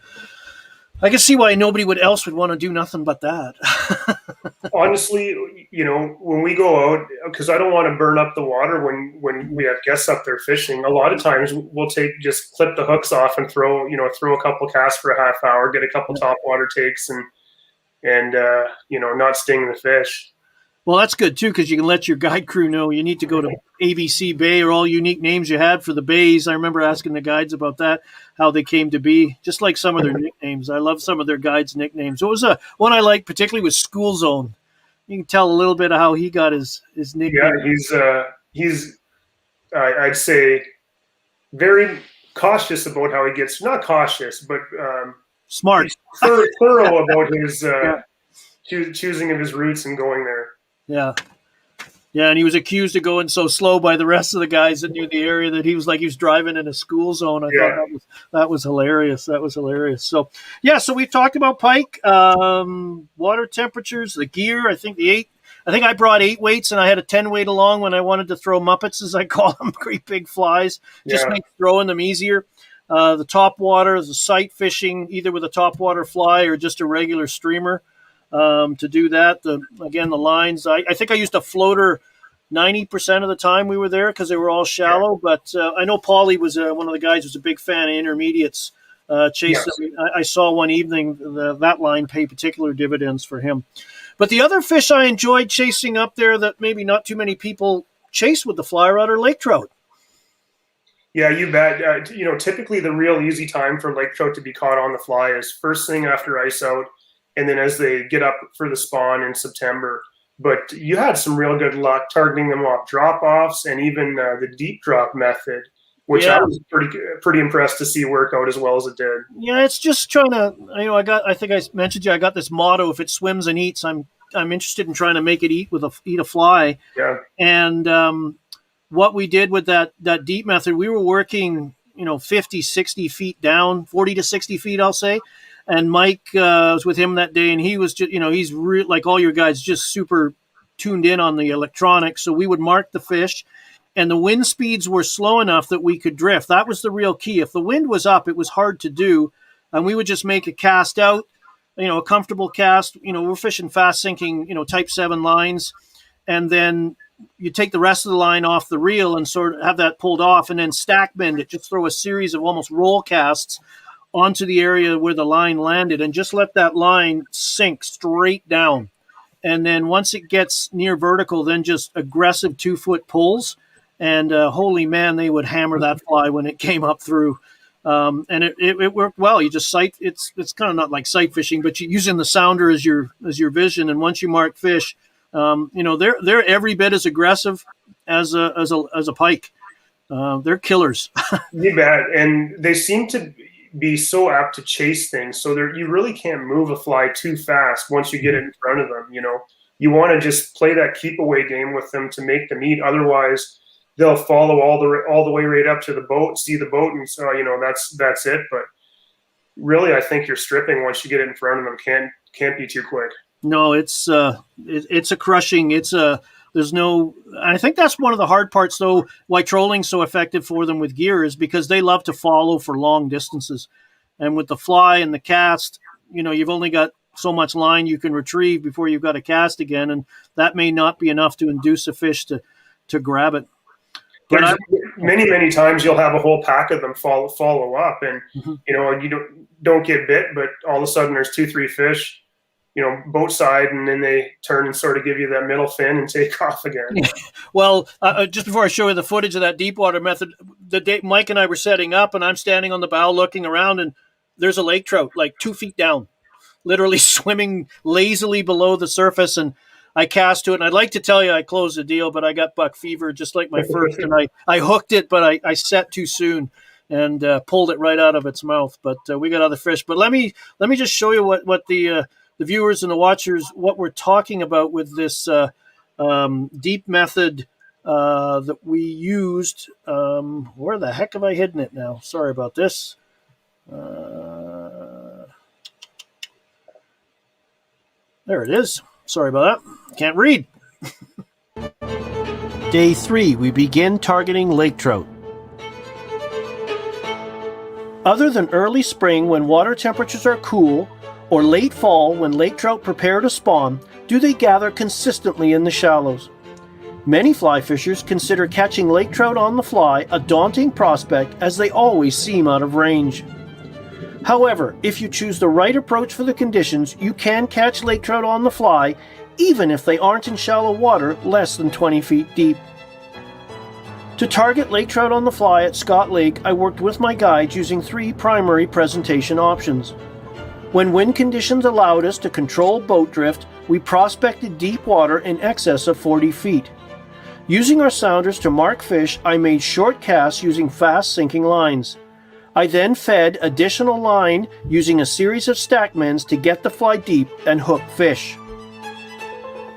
I can see why nobody else would want to do nothing but that. Honestly, when we go out, because I don't want to burn up the water when we have guests up there fishing, a lot of times we'll just clip the hooks off and throw a couple casts for a half hour, get a couple topwater takes and not sting the fish. Well, that's good too, because you can let your guide crew know you need to go to ABC Bay, or all unique names you had for the bays. I remember asking the guides about that, how they came to be, just like some of their nicknames. I love some of their guides' nicknames. What was one I liked particularly was School Zone. You can tell a little bit of how he got his nickname. Yeah, he's I'd say very cautious about how he gets, not cautious, but smart, thorough about his choosing of his routes and going there. Yeah, and he was accused of going so slow by the rest of the guys that knew the area that he was driving in a school zone. I thought that was hilarious. That was hilarious. So so we've talked about pike, water temperatures, the gear. I think I brought 8 weights and I had a 10 weight along when I wanted to throw Muppets, as I call them, great big flies. Just makes throwing them easier. The topwater is a sight fishing, either with a topwater fly or just a regular streamer. To do that, the lines, I think I used a floater 90% of the time we were there because they were all shallow. But I know Paulie was one of the guys who was a big fan of intermediates. I saw one evening that line pay particular dividends for him. But the other fish I enjoyed chasing up there that maybe not too many people chase with the fly rod are lake trout. Yeah, you bet. Typically the real easy time for lake trout to be caught on the fly is first thing after ice out, and then as they get up for the spawn in September. But you had some real good luck targeting them off drop-offs and even the deep drop method, which I was pretty impressed to see work out as well as it did. Yeah, it's just trying to, I think I mentioned to you, I got this motto: if it swims and eats, I'm interested in trying to make it eat a fly. Yeah. And what we did with that deep method, we were working, 50, 60 feet down, 40 to 60 feet, I'll say. And Mike was with him that day, and he was just, he's like all your guys, just super tuned in on the electronics. So we would mark the fish, and the wind speeds were slow enough that we could drift. That was the real key. If the wind was up, it was hard to do, and we would just make a cast out, a comfortable cast. We're fishing fast sinking, type 7 lines, and then you take the rest of the line off the reel and sort of have that pulled off, and then stack bend it. Just throw a series of almost roll casts onto the area where the line landed and just let that line sink straight down. And then once it gets near vertical, then just aggressive 2-foot pulls. And holy man, they would hammer that fly when it came up through. And it worked well. You just sight, it's kind of not like sight fishing, but you're using the sounder as your vision. And once you mark fish, they're every bit as aggressive as a pike. They're killers. You bet. And they seem to be so apt to chase things. So you really can't move a fly too fast once you get it in front of them. You want to just play that keep away game with them to make them eat. Otherwise, they'll follow all the way right up to the boat, see the boat, and so that's it. But really, I think you're stripping once you get it in front of them. Can't be too quick. No, it's a crushing. There's no. I think that's one of the hard parts, though. Why trolling's so effective for them with gear is because they love to follow for long distances, and with the fly and the cast, you've only got so much line you can retrieve before you've got to cast again, and that may not be enough to induce a fish to grab it. But many times you'll have a whole pack of them follow up, and you don't get bit, but all of a sudden there's 2-3 fish, boat side, and then they turn and sort of give you that middle fin and take off again. Well, just before I show you the footage of that deep water method, the day Mike and I were setting up, and I'm standing on the bow looking around, and there's a lake trout like 2 feet down, literally swimming lazily below the surface, and I cast to it, and I'd like to tell you I closed the deal, but I got buck fever just like my first, and I hooked it, but I set too soon and pulled it right out of its mouth. But we got other fish. But let me just show you what the viewers and the watchers, what we're talking about with this deep method that we used. Where the heck have I hidden it now? Sorry about this. There it is. Sorry about that. Can't read. Day 3, we begin targeting lake trout. Other than early spring when water temperatures are cool, or late fall when lake trout prepare to spawn, do they gather consistently in the shallows. Many fly fishers consider catching lake trout on the fly a daunting prospect as they always seem out of range. However, if you choose the right approach for the conditions, you can catch lake trout on the fly, even if they aren't in shallow water less than 20 feet deep. To target lake trout on the fly at Scott Lake, I worked with my guides using 3 primary presentation options. When wind conditions allowed us to control boat drift, we prospected deep water in excess of 40 feet. Using our sounders to mark fish, I made short casts using fast sinking lines. I then fed additional line using a series of stack mends to get the fly deep and hook fish.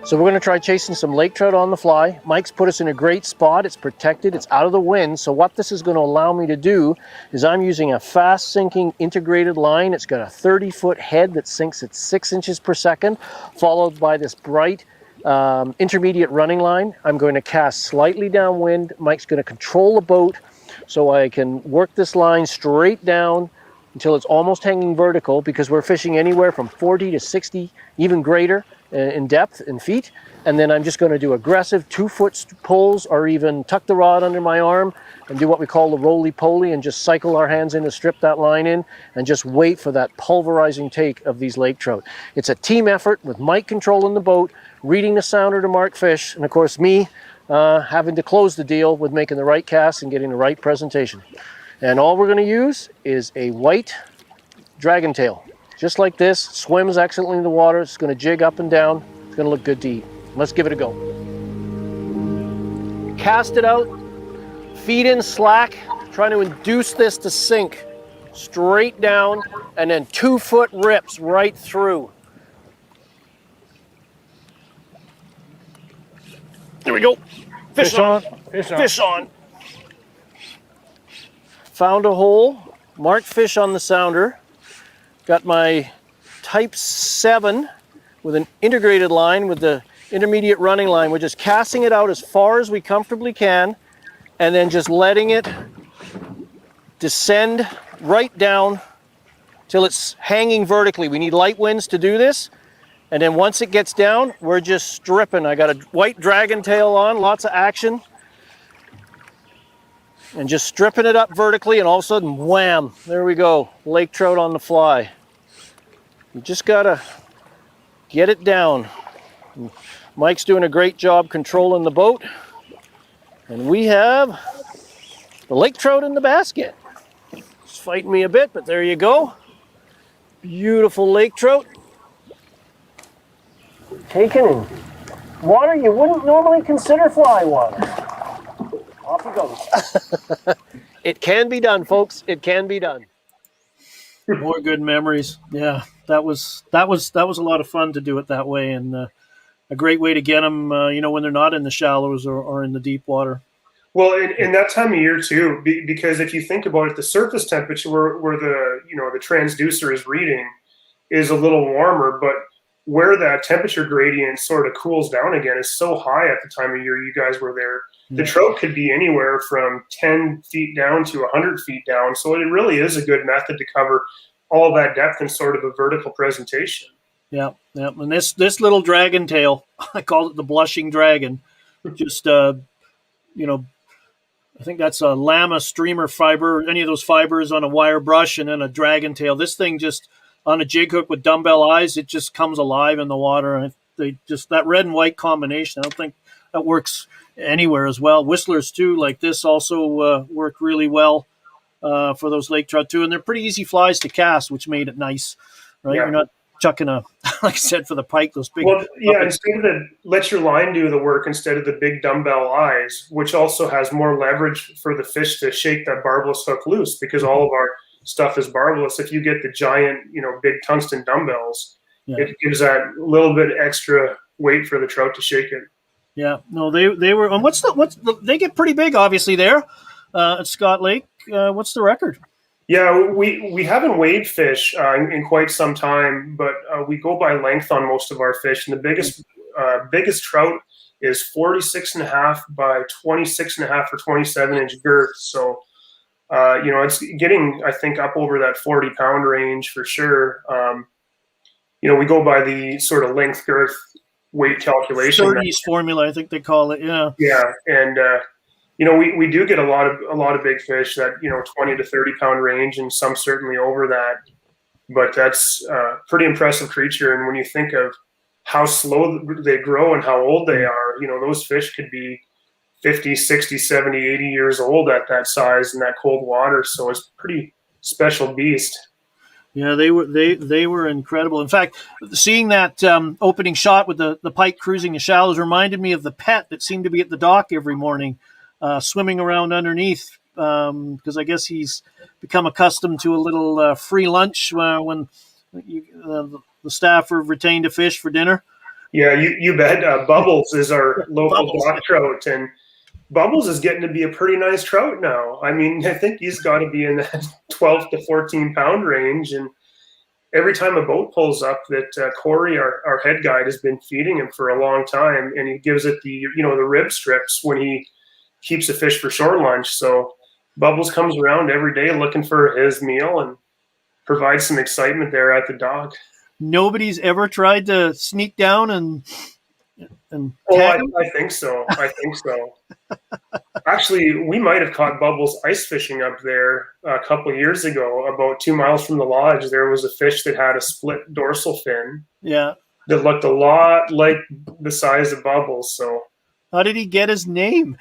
So we're going to try chasing some lake trout on the fly. Mike's put us in a great spot. It's protected. It's out of the wind. So what this is going to allow me to do is I'm using a fast sinking integrated line. It's got a 30-foot head that sinks at 6 inches per second, followed by this bright intermediate running line. I'm going to cast slightly downwind. Mike's going to control the boat so I can work this line straight down until it's almost hanging vertical, because we're fishing anywhere from 40 to 60, even greater in depth in feet. And then I'm just going to do aggressive 2-foot pulls, or even tuck the rod under my arm and do what we call the roly-poly and just cycle our hands in to strip that line in and just wait for that pulverizing take of these lake trout. It's a team effort with Mike controlling the boat, reading the sounder to mark fish, and of course me having to close the deal with making the right cast and getting the right presentation. And all we're going to use is a white dragon tail. Just like this, swims excellently in the water. It's going to jig up and down. It's going to look good to eat. Let's give it a go. Cast it out, feed in slack, trying to induce this to sink straight down, and then 2-foot rips right through. There we go. Fish on. Fish on. Found a hole, marked fish on the sounder. Got my type 7 with an integrated line with the intermediate running line. We're just casting it out as far as we comfortably can and then just letting it descend right down till it's hanging vertically. We need light winds to do this. And then once it gets down, we're just stripping. I got a white dragon tail on, lots of action. And just stripping it up vertically, and all of a sudden, wham, there we go, lake trout on the fly. You just gotta get it down. And Mike's doing a great job controlling the boat. And we have the lake trout in the basket. It's fighting me a bit, but there you go. Beautiful lake trout. Taken in water you wouldn't normally consider fly water. Off he goes. It can be done, folks. It can be done. More good memories. Yeah, that was a lot of fun to do it that way, and a great way to get them, when they're not in the shallows or in the deep water. Well, in that time of year too, because if you think about it, the surface temperature where the transducer is reading is a little warmer, but where that temperature gradient sort of cools down again is so high at the time of year you guys were there. The trout could be anywhere from 10 feet down to 100 feet down. So it really is a good method to cover all that depth in sort of a vertical presentation. Yeah. And this little dragon tail, I call it the blushing dragon. Just, I think that's a llama streamer fiber, any of those fibers on a wire brush, and then a dragon tail. This thing just on a jig hook with dumbbell eyes, it just comes alive in the water. And that red and white combination, I don't think that works anywhere as well. Whistlers too, like this, also work really well for those lake trout too, and they're pretty easy flies to cast, which made it nice, right? Yeah. You're not chucking like I said, for the pike, those big. Well, yeah, instead of let your line do the work instead of the big dumbbell eyes, which also has more leverage for the fish to shake that barbless hook loose, because all of our stuff is barbless. If you get the giant, big tungsten dumbbells, it gives that little bit extra weight for the trout to shake it. Yeah, no, they were. And they get pretty big, obviously there at Scott Lake. What's the record? Yeah, we haven't weighed fish in quite some time, but we go by length on most of our fish, and the biggest trout is 46.5 by 26.5 or 27-inch girth. So it's getting, I think, up over that 40-pound range for sure. We go by the sort of length girth weight calculation. 30s formula, I think they call it. Yeah. Yeah, and we do get a lot of big fish that 20 to 30-pound range, and some certainly over that. But that's a pretty impressive creature. And when you think of how slow they grow and how old they are, those fish could be 50, 60, 70, 80 years old at that size in that cold water. So it's a pretty special beast. Yeah, they were incredible. In fact, seeing that opening shot with the pike cruising the shallows reminded me of the pet that seemed to be at the dock every morning, swimming around underneath, because I guess he's become accustomed to a little free lunch when the staff are retained a fish for dinner. Yeah, you bet. Bubbles is our local dock trout, and Bubbles is getting to be a pretty nice trout now. I mean, I think he's got to be in that 12 to 14-pound range. And every time a boat pulls up, that Corey, our head guide, has been feeding him for a long time, and he gives it the rib strips when he keeps a fish for shore lunch. So Bubbles comes around every day looking for his meal and provides some excitement there at the dock. Nobody's ever tried to sneak down and I think so. Actually, we might have caught Bubbles ice fishing up there a couple of years ago. About 2 miles from the lodge, there was a fish that had a split dorsal fin. Yeah, that looked a lot like the size of Bubbles. So, how did he get his name?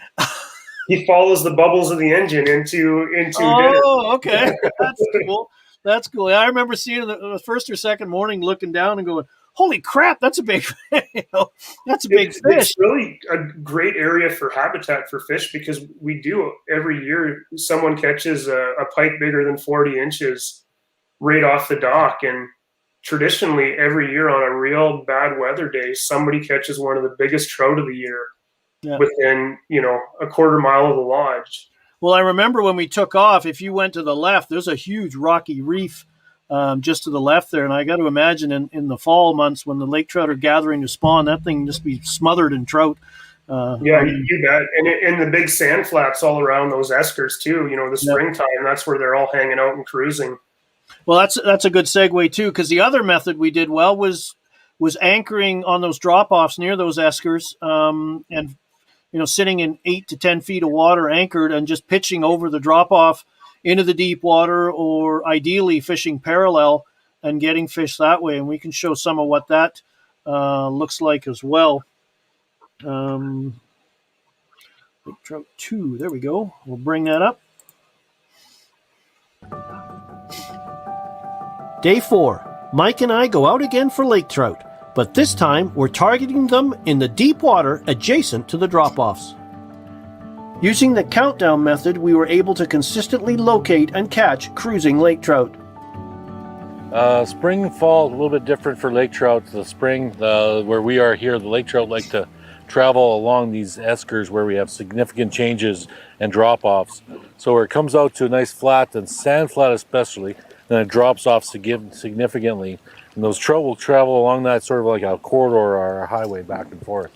He follows the bubbles of the engine into dinner. Oh, okay, that's cool. That's cool. I remember seeing the first or second morning, looking down and going, "Holy crap, that's a big, that's a big fish." It's really a great area for habitat for fish, because we do every year. Someone catches a pike bigger than 40 inches right off the dock, and traditionally every year on a real bad weather day, somebody catches one of the biggest trout of the year within a quarter mile of the lodge. Well, I remember when we took off, if you went to the left, there's a huge rocky reef just to the left there. And I got to imagine in the fall months when the lake trout are gathering to spawn, that thing just be smothered in trout. You bet. And the big sand flats all around those Eskers too, the springtime, that's where they're all hanging out and cruising. Well, that's a good segue too, because the other method we did well was anchoring on those drop-offs near those Eskers, and sitting in 8 to 10 feet of water anchored and just pitching over the drop-off into the deep water, or ideally fishing parallel and getting fish that way. And we can show some of what that looks like as well. Laketrout 2, there we go. We'll bring that up. Day 4. Mike and I go out again for lake trout, but this time we're targeting them in the deep water adjacent to the drop-offs. Using the countdown method, we were able to consistently locate and catch cruising lake trout. Spring and fall, a little bit different for lake trout. The spring, where we are here, the lake trout like to travel along these eskers where we have significant changes and drop-offs. So where it comes out to a nice flat, and sand flat especially, then it drops off significantly. And those trout will travel along that sort of like a corridor or a highway back and forth.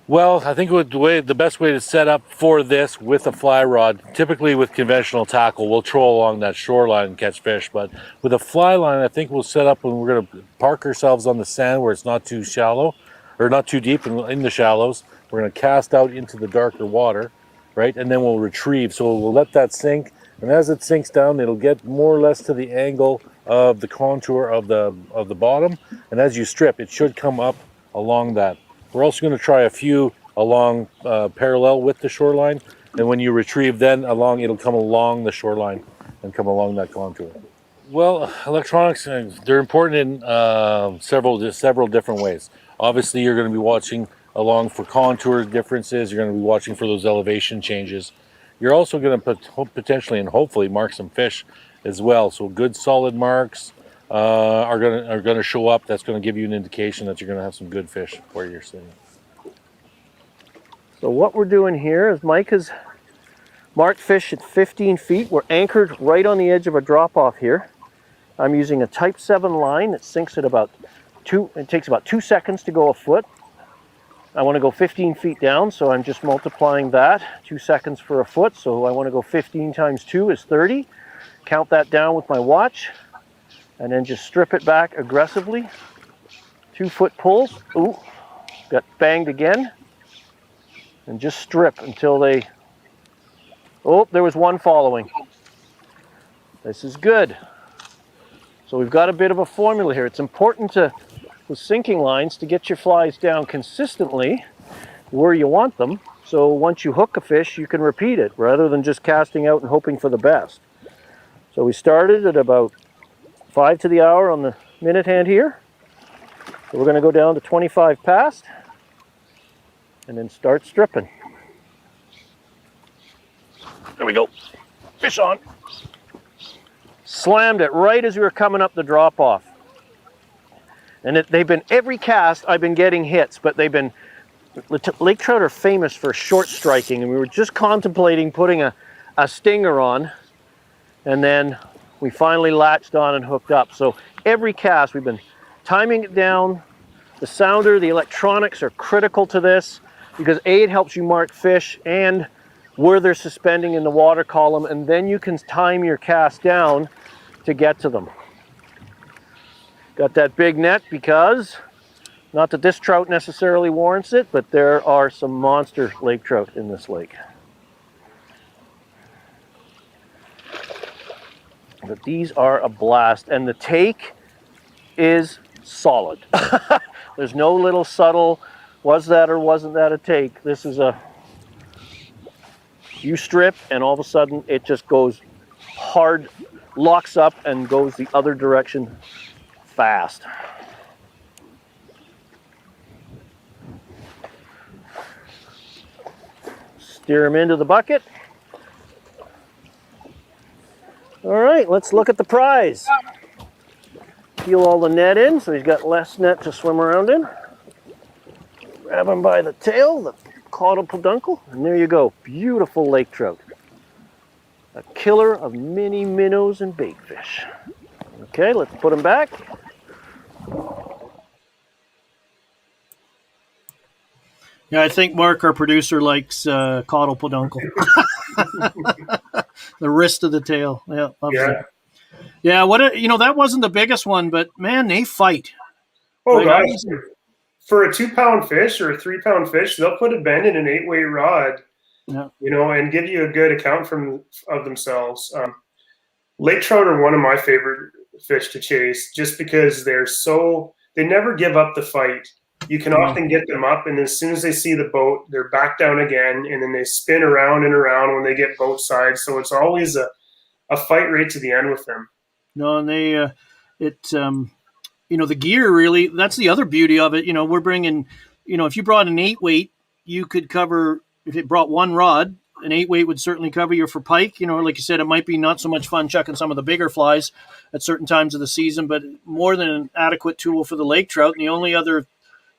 Well, I think the best way to set up for this with a fly rod, typically with conventional tackle, we'll troll along that shoreline and catch fish. But with a fly line, I think we'll set up and we're going to park ourselves on the sand where it's not too shallow, or not too deep in the shallows. We're going to cast out into the darker water, right? And then we'll retrieve. So we'll let that sink. And as it sinks down, it'll get more or less to the angle of the contour of the bottom. And as you strip, it should come up along that. We're also going to try a few along parallel with the shoreline, and when you retrieve then it'll come along the shoreline and come along that contour. Well, electronics, they're important in several different ways. Obviously, you're going to be watching along for contour differences. You're going to be watching for those elevation changes. You're also going to potentially and hopefully mark some fish as well. So good solid marks are going to show up. That's going to give you an indication that you're going to have some good fish where you're sitting. So what we're doing here is Mike has marked fish at 15 feet. We're anchored right on the edge of a drop-off here. I'm using a type 7 line that sinks at it takes about 2 seconds to go a foot. I want to go 15 feet down, so I'm just multiplying that, 2 seconds for a foot. So I want to go 15 times 2 is 30. Count that down with my watch. And then just strip it back aggressively. 2 foot pulls. Ooh, got banged again. And just strip until they... Oh, there was one following. This is good. So we've got a bit of a formula here. It's important with sinking lines to get your flies down consistently where you want them. So once you hook a fish, you can repeat it rather than just casting out and hoping for the best. So we started at about 5 to the hour on the minute hand here. So we're going to go down to 25 past and then start stripping. There we go. Fish on. Slammed it right as we were coming up the drop off. And they've been, every cast I've been getting hits, but lake trout are famous for short striking, and we were just contemplating putting a stinger on, and then we finally latched on and hooked up. So every cast, we've been timing it down. The sounder, the electronics are critical to this because A, it helps you mark fish and where they're suspending in the water column, and then you can time your cast down to get to them. Got that big net because, not that this trout necessarily warrants it, but there are some monster lake trout in this lake. But these are a blast, and the take is solid. There's no little subtle, was that or wasn't that a take? This is you strip and all of a sudden it just goes hard, locks up and goes the other direction fast. Steer him into the bucket. All right, let's look at the prize. Peel all the net in so he's got less net to swim around in. Grab him by the tail, the caudal peduncle, and there you go. Beautiful lake trout. A killer of mini minnows and baitfish. Okay, let's put him back. Yeah, I think Mark, our producer, likes caudal peduncle. The wrist of the tail. Yeah. Yeah. Yeah. That wasn't the biggest one, but man, they fight. Oh, Like, gosh. For a 2-pound fish or a 3-pound fish, they'll put a bend in an 8-weight rod, Yeah. and give you a good account of themselves. Lake trout are one of my favorite fish to chase just because they never give up the fight. You can often get them up, and as soon as they see the boat, they're back down again, and then they spin around and around when they get both sides. So it's always a fight right to the end with them. No, and they, the gear really, that's the other beauty of it. We're bringing, if you brought an 8-weight, you could cover, if you brought one rod, an 8-weight would certainly cover you for pike. You know, like you said, it might be not so much fun chucking some of the bigger flies at certain times of the season, but more than an adequate tool for the lake trout. And the only other,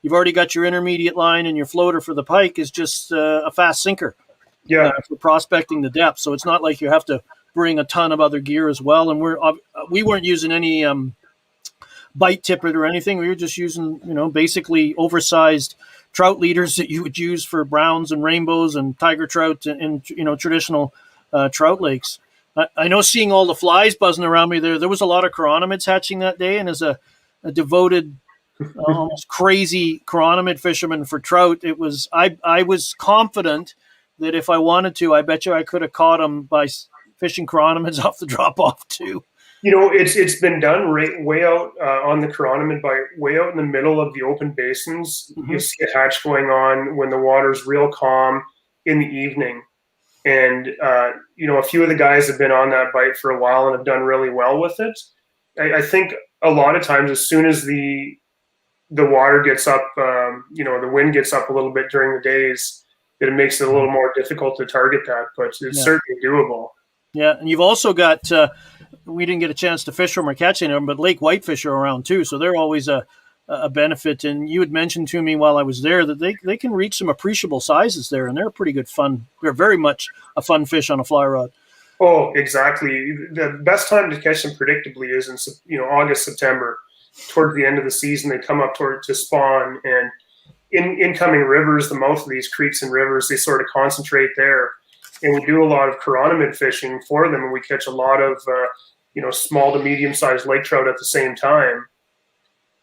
you've already got your intermediate line and your floater for the pike is just a fast sinker. Yeah. For prospecting the depth. So it's not like you have to bring a ton of other gear as well. And we weren't using any bite tippet or anything. We were just using, you know, basically oversized trout leaders that you would use for browns and rainbows and tiger trout and you know, traditional trout lakes. I know, seeing all the flies buzzing around me there was a lot of chironomids hatching that day. And as a devoted, almost crazy chironomid fisherman for trout, it was, I was confident that if I wanted to, I bet you I could have caught them by fishing chironomids off the drop-off too. You know, it's been done way out on the Chironomid bite, way out in the middle of the open basins. Mm-hmm. You see a hatch going on when the water's real calm in the evening. And, you know, a few of the guys have been on that bite for a while and have done really well with it. I think a lot of times, as soon as the water gets up, you know, the wind gets up a little bit during the days, it makes it a little more difficult to target that, but it's certainly doable. Yeah, and you've also got, we didn't get a chance to fish them or catch any of them, but lake whitefish are around too, so they're always a benefit. And you had mentioned to me while I was there that they can reach some appreciable sizes there, and they're pretty good fun. They're very much a fun fish on a fly rod. Oh, exactly. The best time to catch them predictably is in, you know, August, September. Towards the end of the season, they come up to spawn, and in incoming rivers, the mouth of these creeks and rivers, they sort of concentrate there. And we do a lot of chironomid fishing for them, and we catch a lot of, you know, small to medium-sized lake trout at the same time.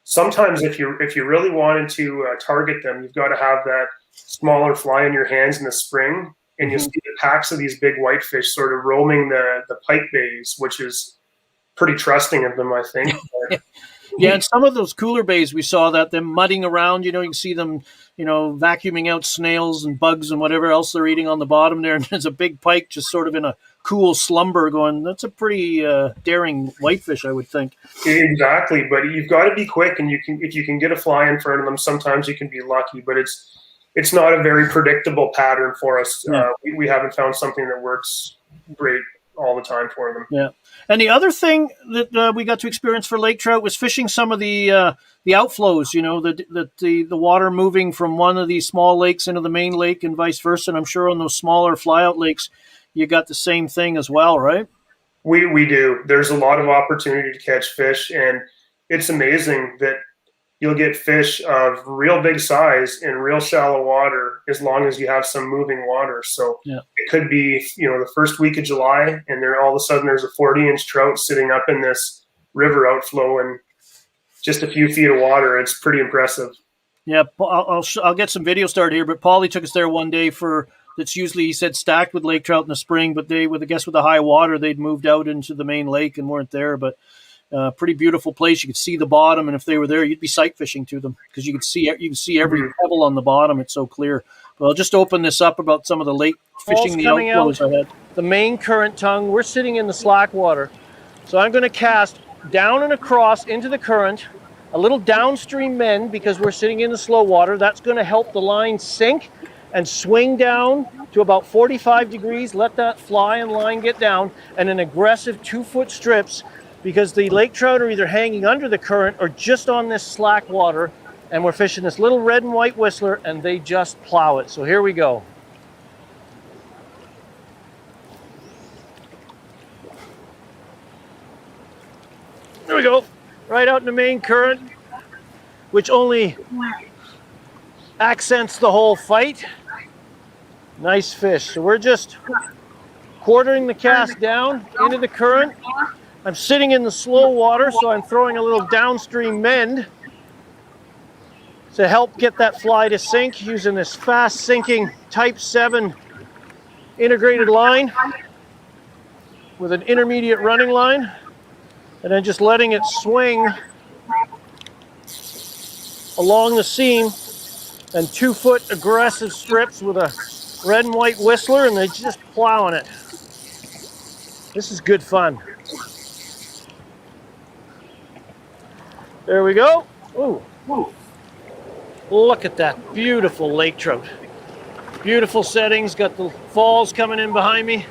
Sometimes if you really wanted to target them, you've got to have that smaller fly in your hands in the spring, and you'll see the packs of these big whitefish sort of roaming the pike bays, which is pretty trusting of them, I think. Yeah, and some of those cooler bays, we saw that them mudding around. You know, you can see them, you know, vacuuming out snails and bugs and whatever else they're eating on the bottom there. And there's a big pike just sort of in a cool slumber going. That's a pretty daring whitefish, I would think. Exactly, but you've got to be quick, and if you can get a fly in front of them, sometimes you can be lucky. But it's not a very predictable pattern for us. Yeah. We haven't found something that works great all the time for them. Yeah. And the other thing that we got to experience for lake trout was fishing some of the outflows, you know, the water moving from one of these small lakes into the main lake and vice versa. And I'm sure on those smaller flyout lakes, you got the same thing as well, right? We do. There's a lot of opportunity to catch fish, and it's amazing that you'll get fish of real big size in real shallow water as long as you have some moving water. So It could be, you know, the first week of July, and there all of a sudden there's a 40-inch trout sitting up in this river outflow and just a few feet of water. It's pretty impressive. Yeah, I'll get some video started here, but Paulie took us there one day that's usually, he said, stacked with lake trout in the spring, but with the high water, they'd moved out into the main lake and weren't there. But pretty beautiful place. You could see the bottom, and if they were there, you'd be sight fishing to them because you can see every pebble on the bottom. It's so clear. But I'll just open this up about some of the lake fishing, the outflows ahead. The main current tongue. We're sitting in the slack water, so I'm going to cast down and across into the current, a little downstream bend because we're sitting in the slow water. That's going to help the line sink and swing down to about 45 degrees. Let that fly and line get down, and an aggressive 2-foot strips, because the lake trout are either hanging under the current or just on this slack water, and we're fishing this little red and white whistler, and they just plow it. So here we go. There we go, right out in the main current, which only accents the whole fight. Nice fish. So we're just quartering the cast down into the current. I'm sitting in the slow water, so I'm throwing a little downstream bend to help get that fly to sink using this fast sinking Type 7 integrated line with an intermediate running line, and then just letting it swing along the seam, and 2-foot aggressive strips with a red and white whistler, and they're just plowing it. This is good fun. There we go. Ooh. Look at that beautiful lake trout. Beautiful settings. Got the falls coming in behind me.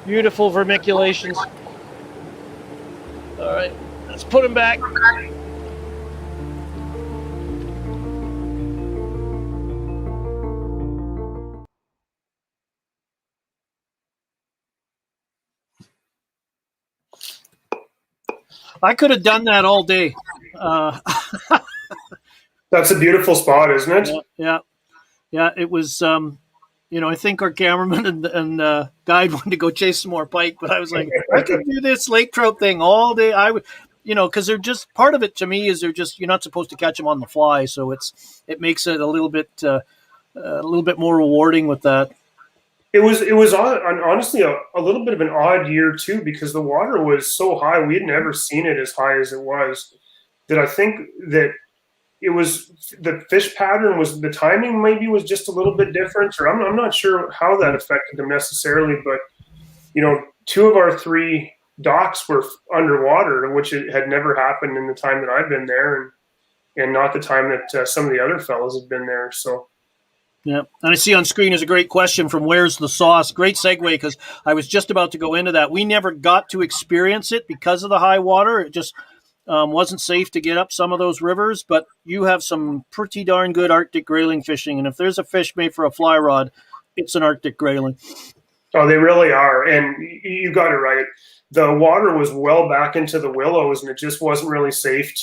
Beautiful vermiculations. All right, let's put them back. I could have done that all day. That's a beautiful spot, isn't it? Yeah. It was. I think our cameraman and guide wanted to go chase some more pike, but I was like, I could do this lake trout thing all day. I would, because they're just part of it to me is you're not supposed to catch them on the fly, so it makes it a little bit more rewarding with that. It was honestly a little bit of an odd year too, because the water was so high. We had never seen it as high as it was. That I think that it was the fish pattern was the timing maybe was just a little bit different, or I'm not sure how that affected them necessarily. But 2 of our 3 docks were underwater, which had never happened in the time that I've been there, and not the time that some of the other fellows have been there. So. Yeah, and I see on screen is a great question from Where's the Sauce? Great segue, because I was just about to go into that. We never got to experience it because of the high water. It just wasn't safe to get up some of those rivers, but you have some pretty darn good Arctic grayling fishing, and if there's a fish made for a fly rod, it's an Arctic grayling. Oh, they really are, and you got it right. The water was well back into the willows, and it just wasn't really safe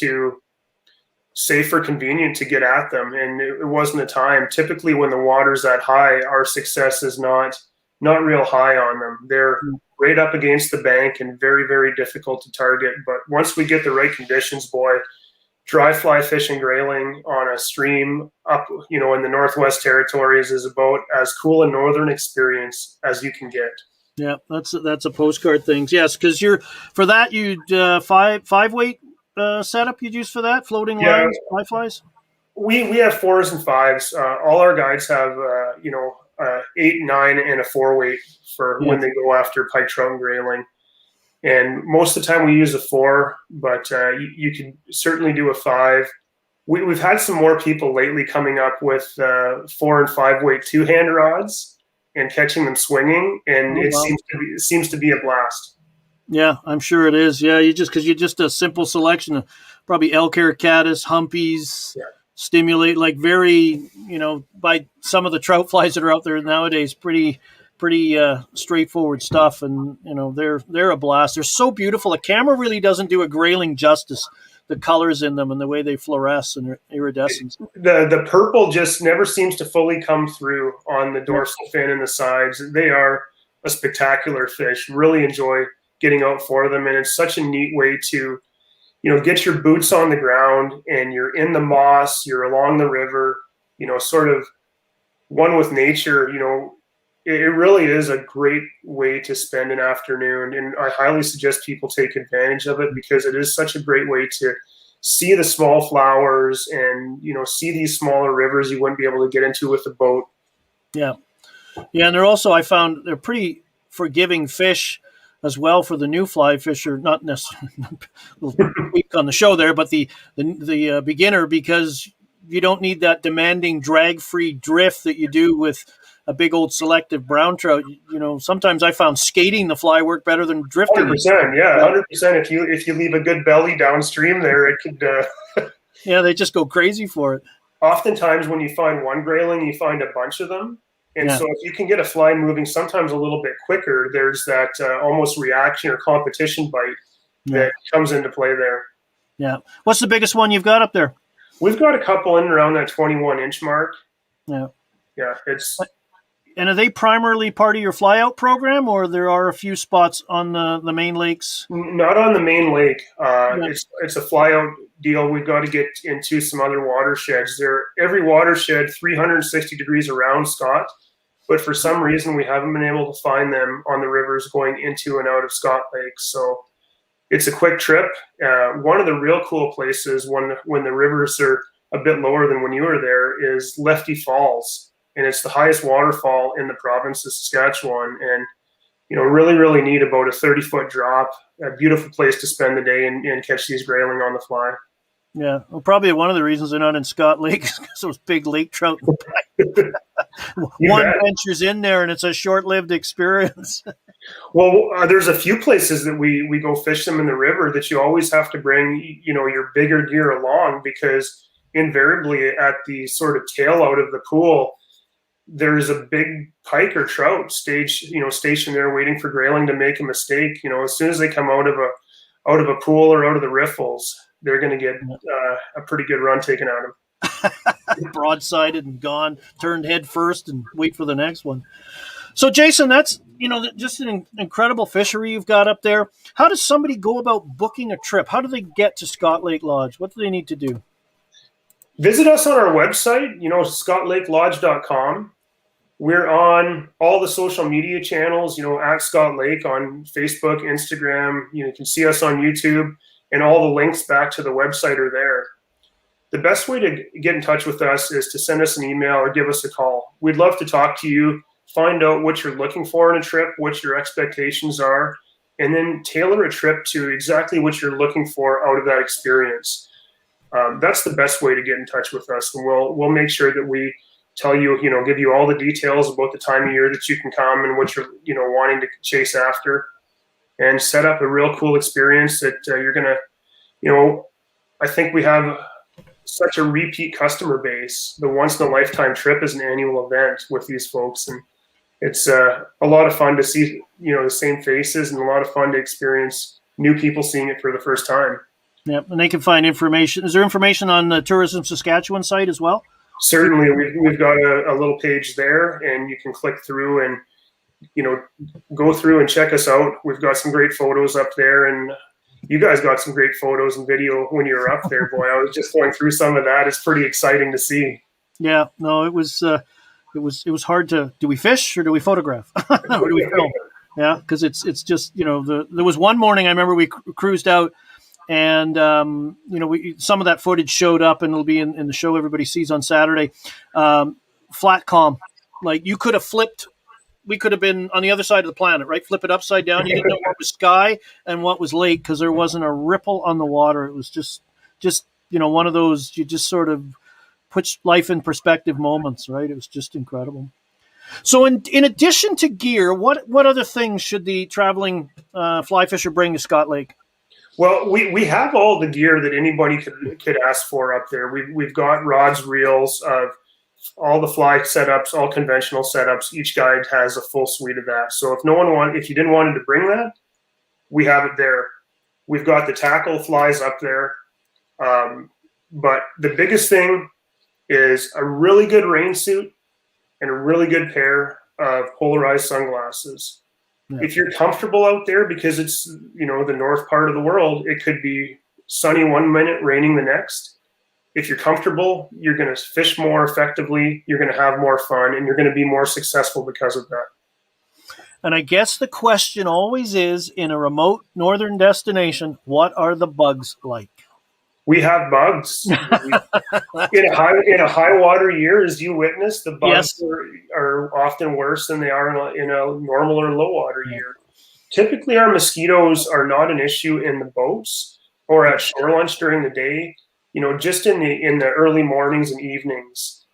or convenient to get at them, and it wasn't the time. Typically when the water's that high, our success is not real high on them. They're right up against the bank and very, very difficult to target. But once we get the right conditions, boy, dry fly fishing grayling on a stream up in the Northwest Territories is about as cool a northern experience as you can get. Yeah, that's a postcard thing. Yes, because you'd 5-weight setup you'd use for that, floating lines, fly flies. We have 4s and 5s. All our guides have 8, 9, and a 4-weight for when they go after pike, trout, and grayling. And most of the time we use a 4, but you can certainly do a 5. We've had some more people lately coming up with 4 and 5-weight 2-hand rods and catching them swinging, and seems to be a blast. Yeah, I'm sure it is. Yeah, you're just a simple selection of probably elk hair caddis, humpies, stimulate, like very, by some of the trout flies that are out there nowadays, pretty straightforward stuff. And, they're a blast. They're so beautiful. A camera really doesn't do a grayling justice, the colors in them and the way they fluoresce and iridescence. The purple just never seems to fully come through on the dorsal fin and the sides. They are a spectacular fish. Really enjoy getting out for them, and it's such a neat way to get your boots on the ground and you're in the moss, you're along the river, sort of one with nature. It really is a great way to spend an afternoon, and I highly suggest people take advantage of it, because it is such a great way to see the small flowers and see these smaller rivers you wouldn't be able to get into with a boat. Yeah, and they're also, I found, they're pretty forgiving fish as well for the new fly fisher, not necessarily weak on the show there, but the beginner, because you don't need that demanding drag-free drift that you do with a big old selective brown trout. Sometimes I found skating the fly work better than drifting. 100%, yeah, 100%. If you leave a good belly downstream there, it could. Yeah, they just go crazy for it. Oftentimes, when you find one grayling, you find a bunch of them. And so if you can get a fly moving sometimes a little bit quicker, there's that almost reaction or competition bite that comes into play there. Yeah. What's the biggest one you've got up there? We've got a couple in around that 21-inch mark. Yeah. Yeah. And are they primarily part of your fly-out program, or there are a few spots on the main lakes? Not on the main lake. It's a fly-out deal. We've got to get into some other watersheds. Every watershed 360 degrees around, Scott, but for some reason we haven't been able to find them on the rivers going into and out of Scott Lake. So it's a quick trip. One of the real cool places when the rivers are a bit lower than when you were there is Lefty Falls, and it's the highest waterfall in the province of Saskatchewan. And really, really neat, about a 30-foot drop, a beautiful place to spend the day and catch these grayling on the fly. Yeah, well, probably one of the reasons they're not in Scott Lake is because those big lake trout. One bet. ventures in there, and it's a short-lived experience. Well, there's a few places that we go fish them in the river that you always have to bring, your bigger gear along, because invariably at the sort of tail out of the pool, there's a big pike or trout stationed there waiting for Grayling to make a mistake. As soon as they come out of a pool or out of the riffles, they're going to get a pretty good run taken out of them. Broadsided and gone, turned head first, and wait for the next one. So, Jason, that's just an incredible fishery you've got up there. How does somebody go about booking a trip? How do they get to Scott Lake Lodge? What do they need to do? Visit us on our website, scottlake.lodge.com. We're on all the social media channels, at Scott Lake on Facebook, Instagram. You can see us on YouTube, and all the links back to the website are there. The best way to get in touch with us is to send us an email or give us a call. We'd love to talk to you, find out what you're looking for in a trip, what your expectations are, and then tailor a trip to exactly what you're looking for out of that experience. That's the best way to get in touch with us, and we'll make sure that we tell you, give you all the details about the time of year that you can come and what you're, wanting to chase after, and set up a real cool experience that you're going to, I think we have such a repeat customer base. The once in a lifetime trip is an annual event with these folks, and it's a lot of fun to see, the same faces, and a lot of fun to experience new people seeing it for the first time. Yep, and they can find information. Is there information on the Tourism Saskatchewan site as well? Certainly, we've got a little page there, and you can click through and go through and check us out. We've got some great photos up there, and you guys got some great photos and video when you were up there. Boy, I was just going through some of that. It's pretty exciting to see. Yeah, no, it was hard to. Do we fish or do we photograph? Or do we film? Yeah, because it's just there was one morning I remember we cruised out. And, some of that footage showed up, and it'll be in the show everybody sees on Saturday. Flat calm. Like, you could have flipped. We could have been on the other side of the planet, right? Flip it upside down. You didn't know what was sky and what was lake because there wasn't a ripple on the water. It was just one of those, you just sort of put life in perspective moments, right? It was just incredible. So in addition to gear, what other things should the traveling fly fisher bring to Scott Lake? Well, we have all the gear that anybody could ask for up there. We've got rods, reels, of all the fly setups, all conventional setups. Each guide has a full suite of that. So if you didn't want to bring that, we have it there. We've got the tackle flies up there. But the biggest thing is a really good rain suit and a really good pair of polarized sunglasses. Yeah. If you're comfortable out there, because it's, the north part of the world, it could be sunny one minute, raining the next. If you're comfortable, you're going to fish more effectively, you're going to have more fun, and you're going to be more successful because of that. And I guess the question always is, in a remote northern destination, what are the bugs like? We have bugs. in a high water year, as you witnessed, the bugs are often worse than they are in a normal or low water year. Typically, our mosquitoes are not an issue in the boats or at shore lunch during the day. Just in the early mornings and evenings.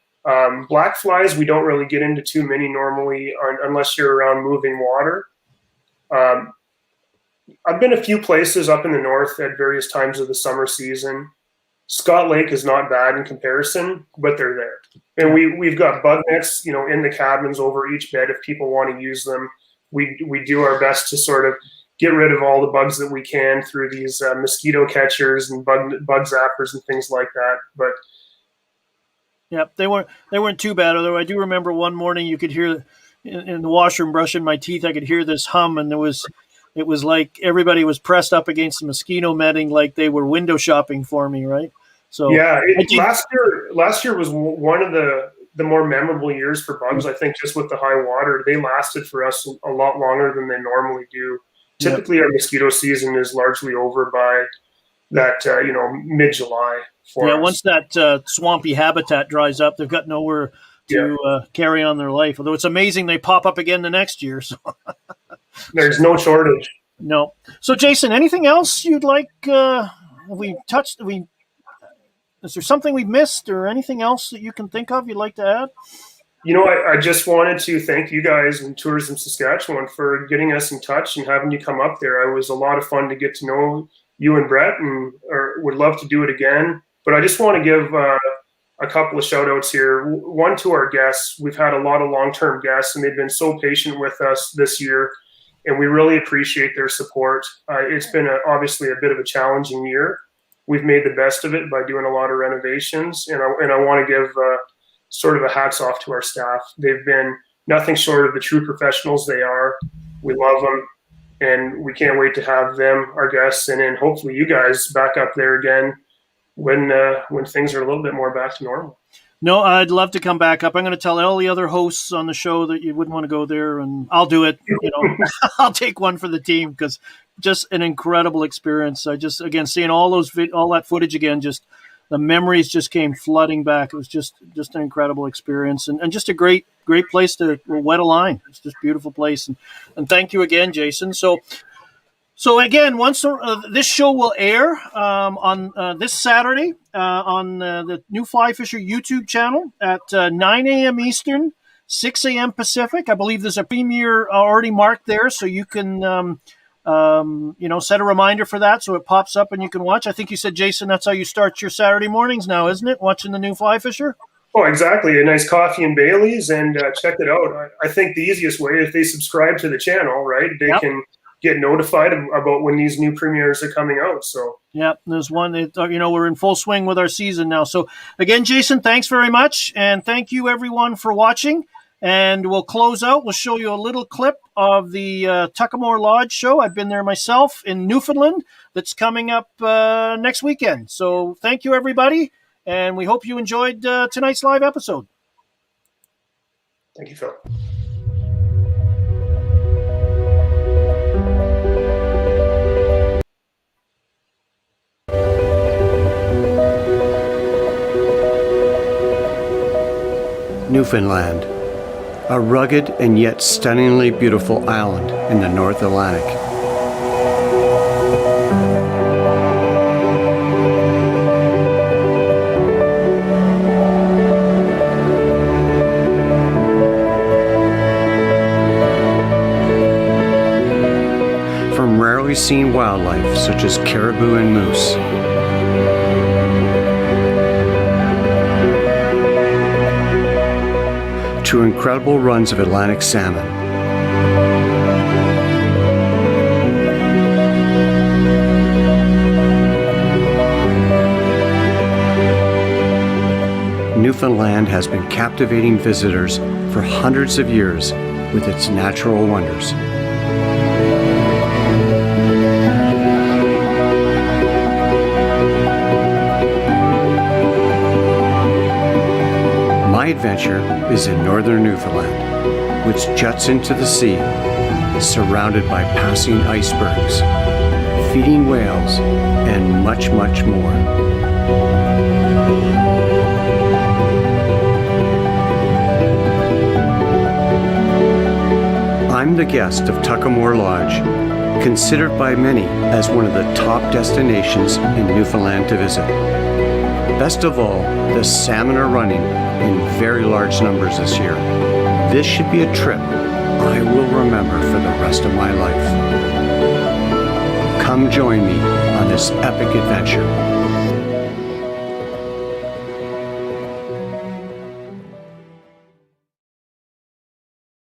Black flies, we don't really get into too many normally unless you're around moving water. I've been a few places up in the north at various times of the summer season. Scott Lake is not bad in comparison, but they're there. And we've got bug nets, in the cabins over each bed if people want to use them. We do our best to sort of get rid of all the bugs that we can through these mosquito catchers and bug zappers and things like that. But yeah, they weren't too bad. Although I do remember one morning you could hear in the washroom brushing my teeth, I could hear this hum, and it was like everybody was pressed up against the mosquito netting, like they were window shopping for me, right? So yeah, last year was one of the more memorable years for bugs. I think just with the high water, they lasted for us a lot longer than they normally do. Typically, our mosquito season is largely over by that mid-July. Yeah, once that swampy habitat dries up, they've got nowhere to carry on their life. Although it's amazing they pop up again the next year. So. There's no shortage. No. So, Jason, anything else you'd like? We Is there something we've missed or anything else that you can think of you'd like to add? I just wanted to thank you guys in Tourism Saskatchewan for getting us in touch and having you come up there. It was a lot of fun to get to know you and Brett, and would love to do it again. But I just want to give a couple of shout outs here. One to our guests. We've had a lot of long-term guests, and they've been so patient with us this year, and we really appreciate their support. It's been obviously a bit of a challenging year. We've made the best of it by doing a lot of renovations, and I want to give sort of a hats off to our staff. They've been nothing short of the true professionals they are. We love them, and we can't wait to have them, our guests, and then hopefully you guys back up there again when things are a little bit more back to normal. No, I'd love to come back up. I'm going to tell all the other hosts on the show that you wouldn't want to go there, and I'll do it. I'll take one for the team, because just an incredible experience. I just, again, seeing all that footage again, just the memories just came flooding back. It was just an incredible experience, and just a great place to wet a line. It's just a beautiful place. And thank you again, Jason. So again, once this show will air on this Saturday on the New Fly Fisher YouTube channel at 9 a.m. Eastern, 6 a.m. Pacific. I believe there's a premiere already marked there, so you can set a reminder for that so it pops up and you can watch. I think you said, Jason, that's how you start your Saturday mornings now, isn't it? Watching the New Fly Fisher? Oh, exactly. A nice coffee and Bailey's, and check it out. I think the easiest way, if they subscribe to the channel, right, they can get notified about when these new premieres are coming out. So there's one. We're in full swing with our season now. So again, Jason, thanks very much, and thank you everyone for watching. And we'll close out. We'll show you a little clip of the Tuckamore Lodge show. I've been there myself in Newfoundland. That's coming up next weekend. So thank you, everybody, and we hope you enjoyed tonight's live episode. Thank you, Phil. Newfoundland, a rugged and yet stunningly beautiful island in the North Atlantic. From rarely seen wildlife such as caribou and moose, to incredible runs of Atlantic salmon. Newfoundland has been captivating visitors for hundreds of years with its natural wonders. My adventure is in northern Newfoundland, which juts into the sea, surrounded by passing icebergs, feeding whales, and much, much more. I'm the guest of Tuckamore Lodge, considered by many as one of the top destinations in Newfoundland to visit. Best of all, the salmon are running in very large numbers this year. This should be a trip I will remember for the rest of my life. Come join me on this epic adventure.